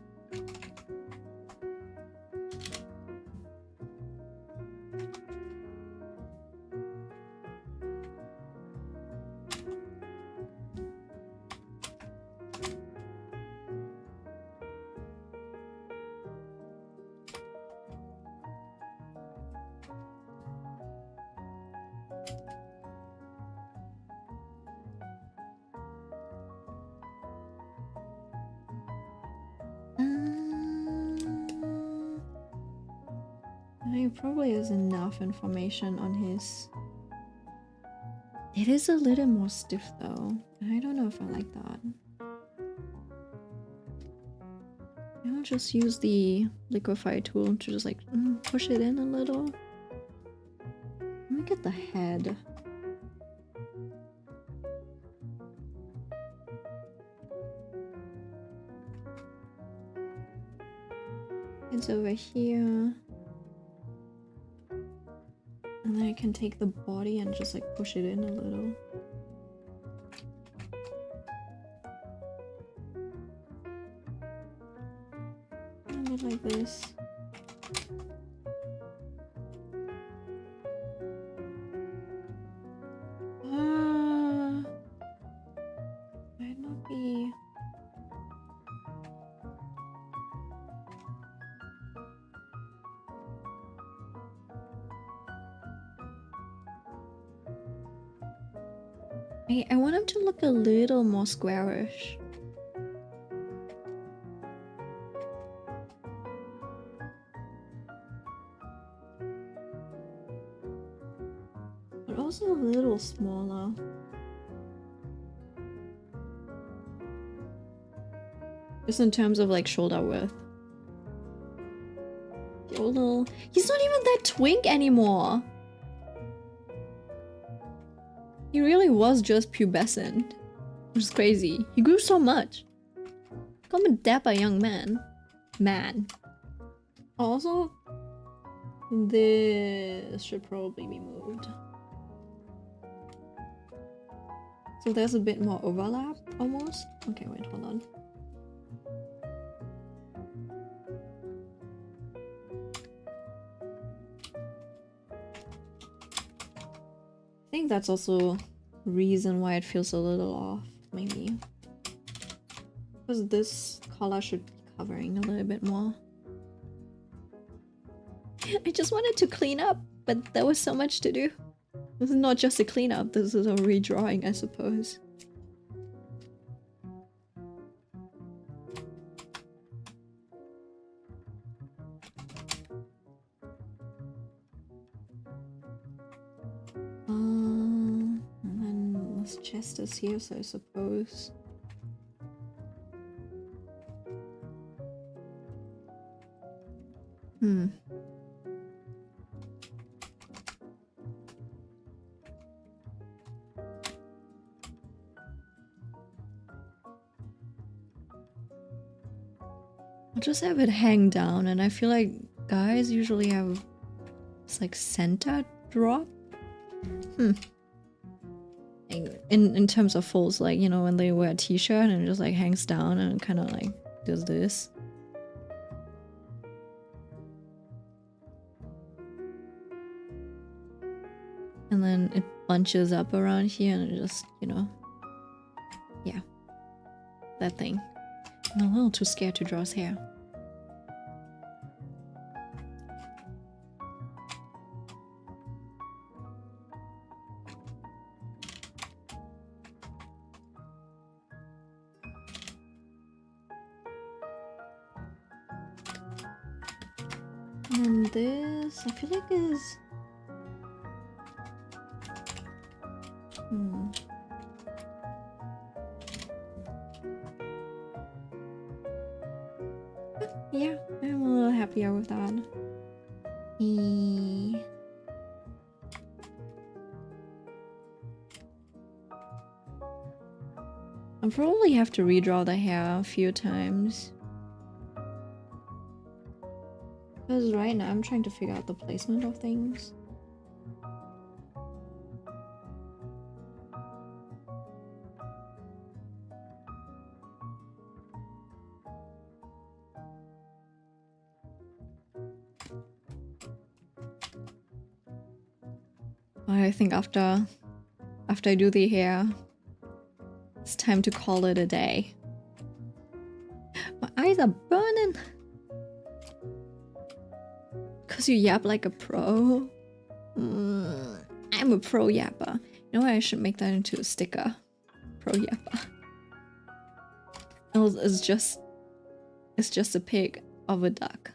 There probably is enough information on his... It is a little more stiff though. I don't know if I like that. I'll just use the liquify tool to just like push it in a little. Let me get the head. It's over here. And then I can take the body and just like push it in a little. And it like this. Might not be. I want him to look a little more squarish. But also a little smaller. Just in terms of like shoulder width. He's not even that twink anymore. He really was just pubescent, which is crazy. He grew so much. Become a dapper young man. Also, this should probably be moved. So there's a bit more overlap, almost. Okay, wait, hold on. I think that's also reason why it feels a little off, maybe. Because this color should be covering a little bit more. I just wanted to clean up, but there was so much to do. This is not just a cleanup, this is a redrawing, I suppose. And then this chest is here, so I suppose. I'll just have it hang down, and I feel like guys usually have this like center drop. In terms of folds, like, you know, when they wear a t-shirt and it just like hangs down and kind of like does this. And then it bunches up around here and it just, you know, yeah, that thing. I'm a little too scared to draw his hair. And this, I feel like is... Yeah, I'm a little happier with that. I'll probably have to redraw the hair a few times. Because right now I'm trying to figure out the placement of things. I think after I do the hair, it's time to call it a day. My eyes are burning. Cause you yap like a pro. I'm a pro yapper. You know what? I should make that into a sticker. Pro yapper. It's just a pig of a duck.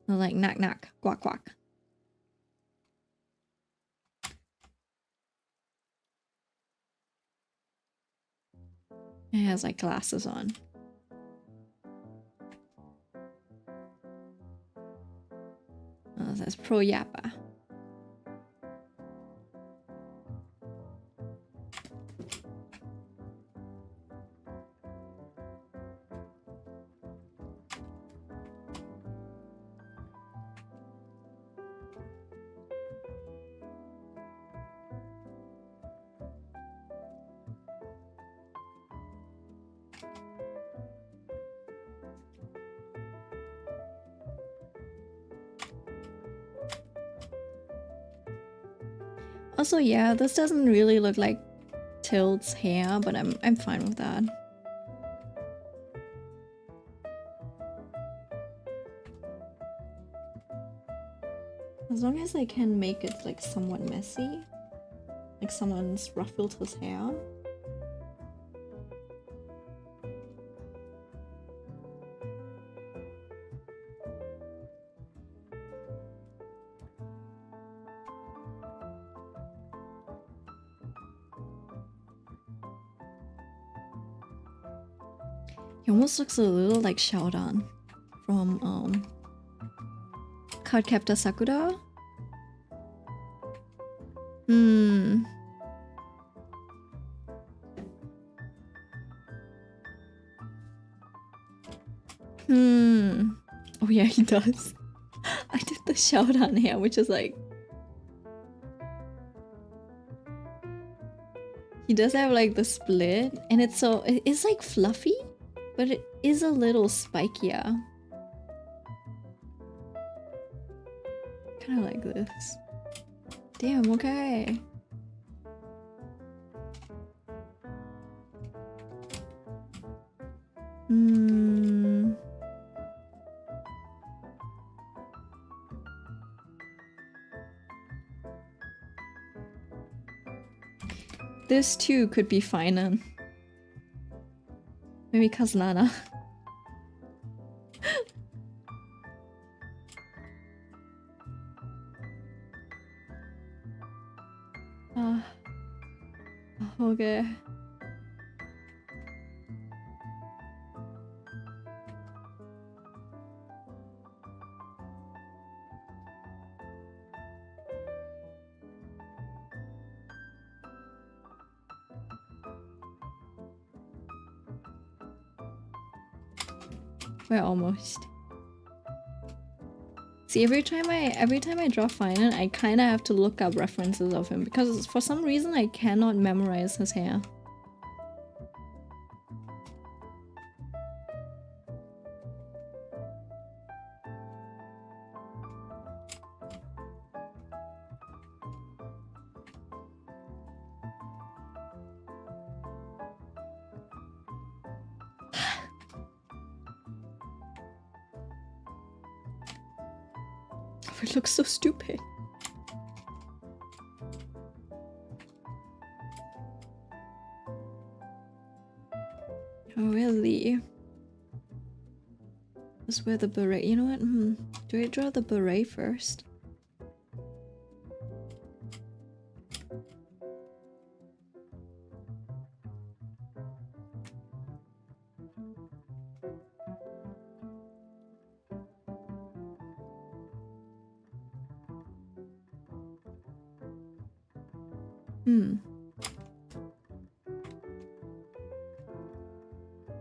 They're like knock knock, quack quack. It has like glasses on. Oh, that's pro yapper. Also, yeah, this doesn't really look like Tilt's hair, but I'm fine with that. As long as I can make it like somewhat messy, like someone's ruffled his hair. He almost looks a little like Xiaodan from Cardcaptor Sakura. Oh yeah, he does. I did the Xiaodan hair, which is like... He does have like the split, and it's like fluffy, but it is a little spikier. Kinda like this. Damn, okay. This too could be finer. Maybe Kazlana. Okay. We're almost. See, every time I draw Finan, I kind of have to look up references of him because for some reason I cannot memorize his hair. It looks so stupid. Oh, really? Let's wear the beret. You know what? Do I draw the beret first?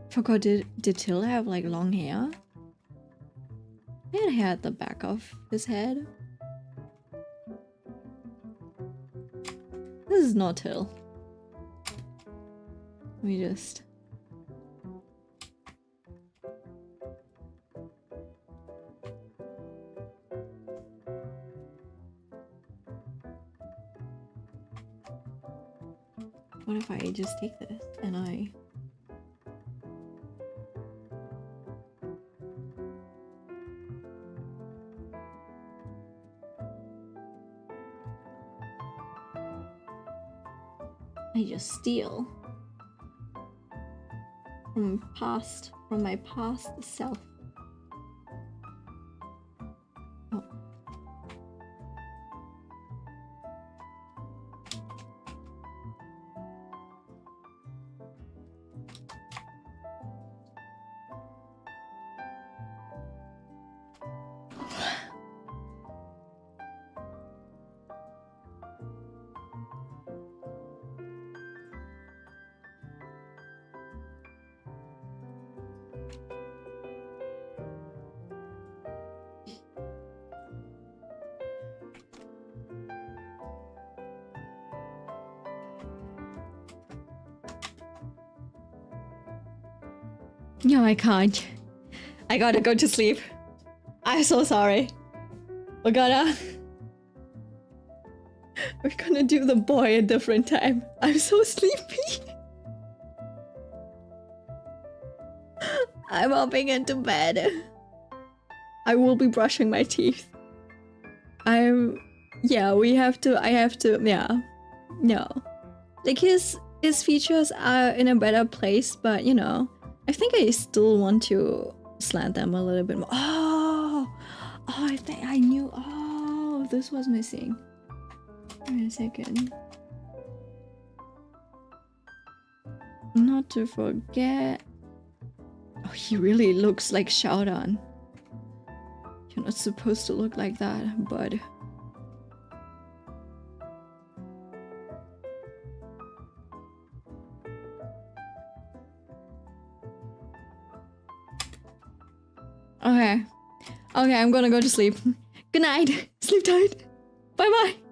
Forgot, did Till have like long hair? He had hair at the back of his head. This is not Till. We just... What if I just take this and I just steal from my past self. Oh. No, I can't. I gotta go to sleep. I'm so sorry. We're gonna do the boy a different time. I'm so sleepy. I'm hopping into bed. I will be brushing my teeth. Yeah, I have to, yeah. No. Like his features are in a better place, but you know, I think I still want to slant them a little bit more. Oh, I think I knew. Oh, this was missing. Wait a second. Not to forget. Oh, he really looks like Xiaodan. You're not supposed to look like that, bud. Okay. Okay, I'm gonna go to sleep. Good night. Sleep tight. Bye bye.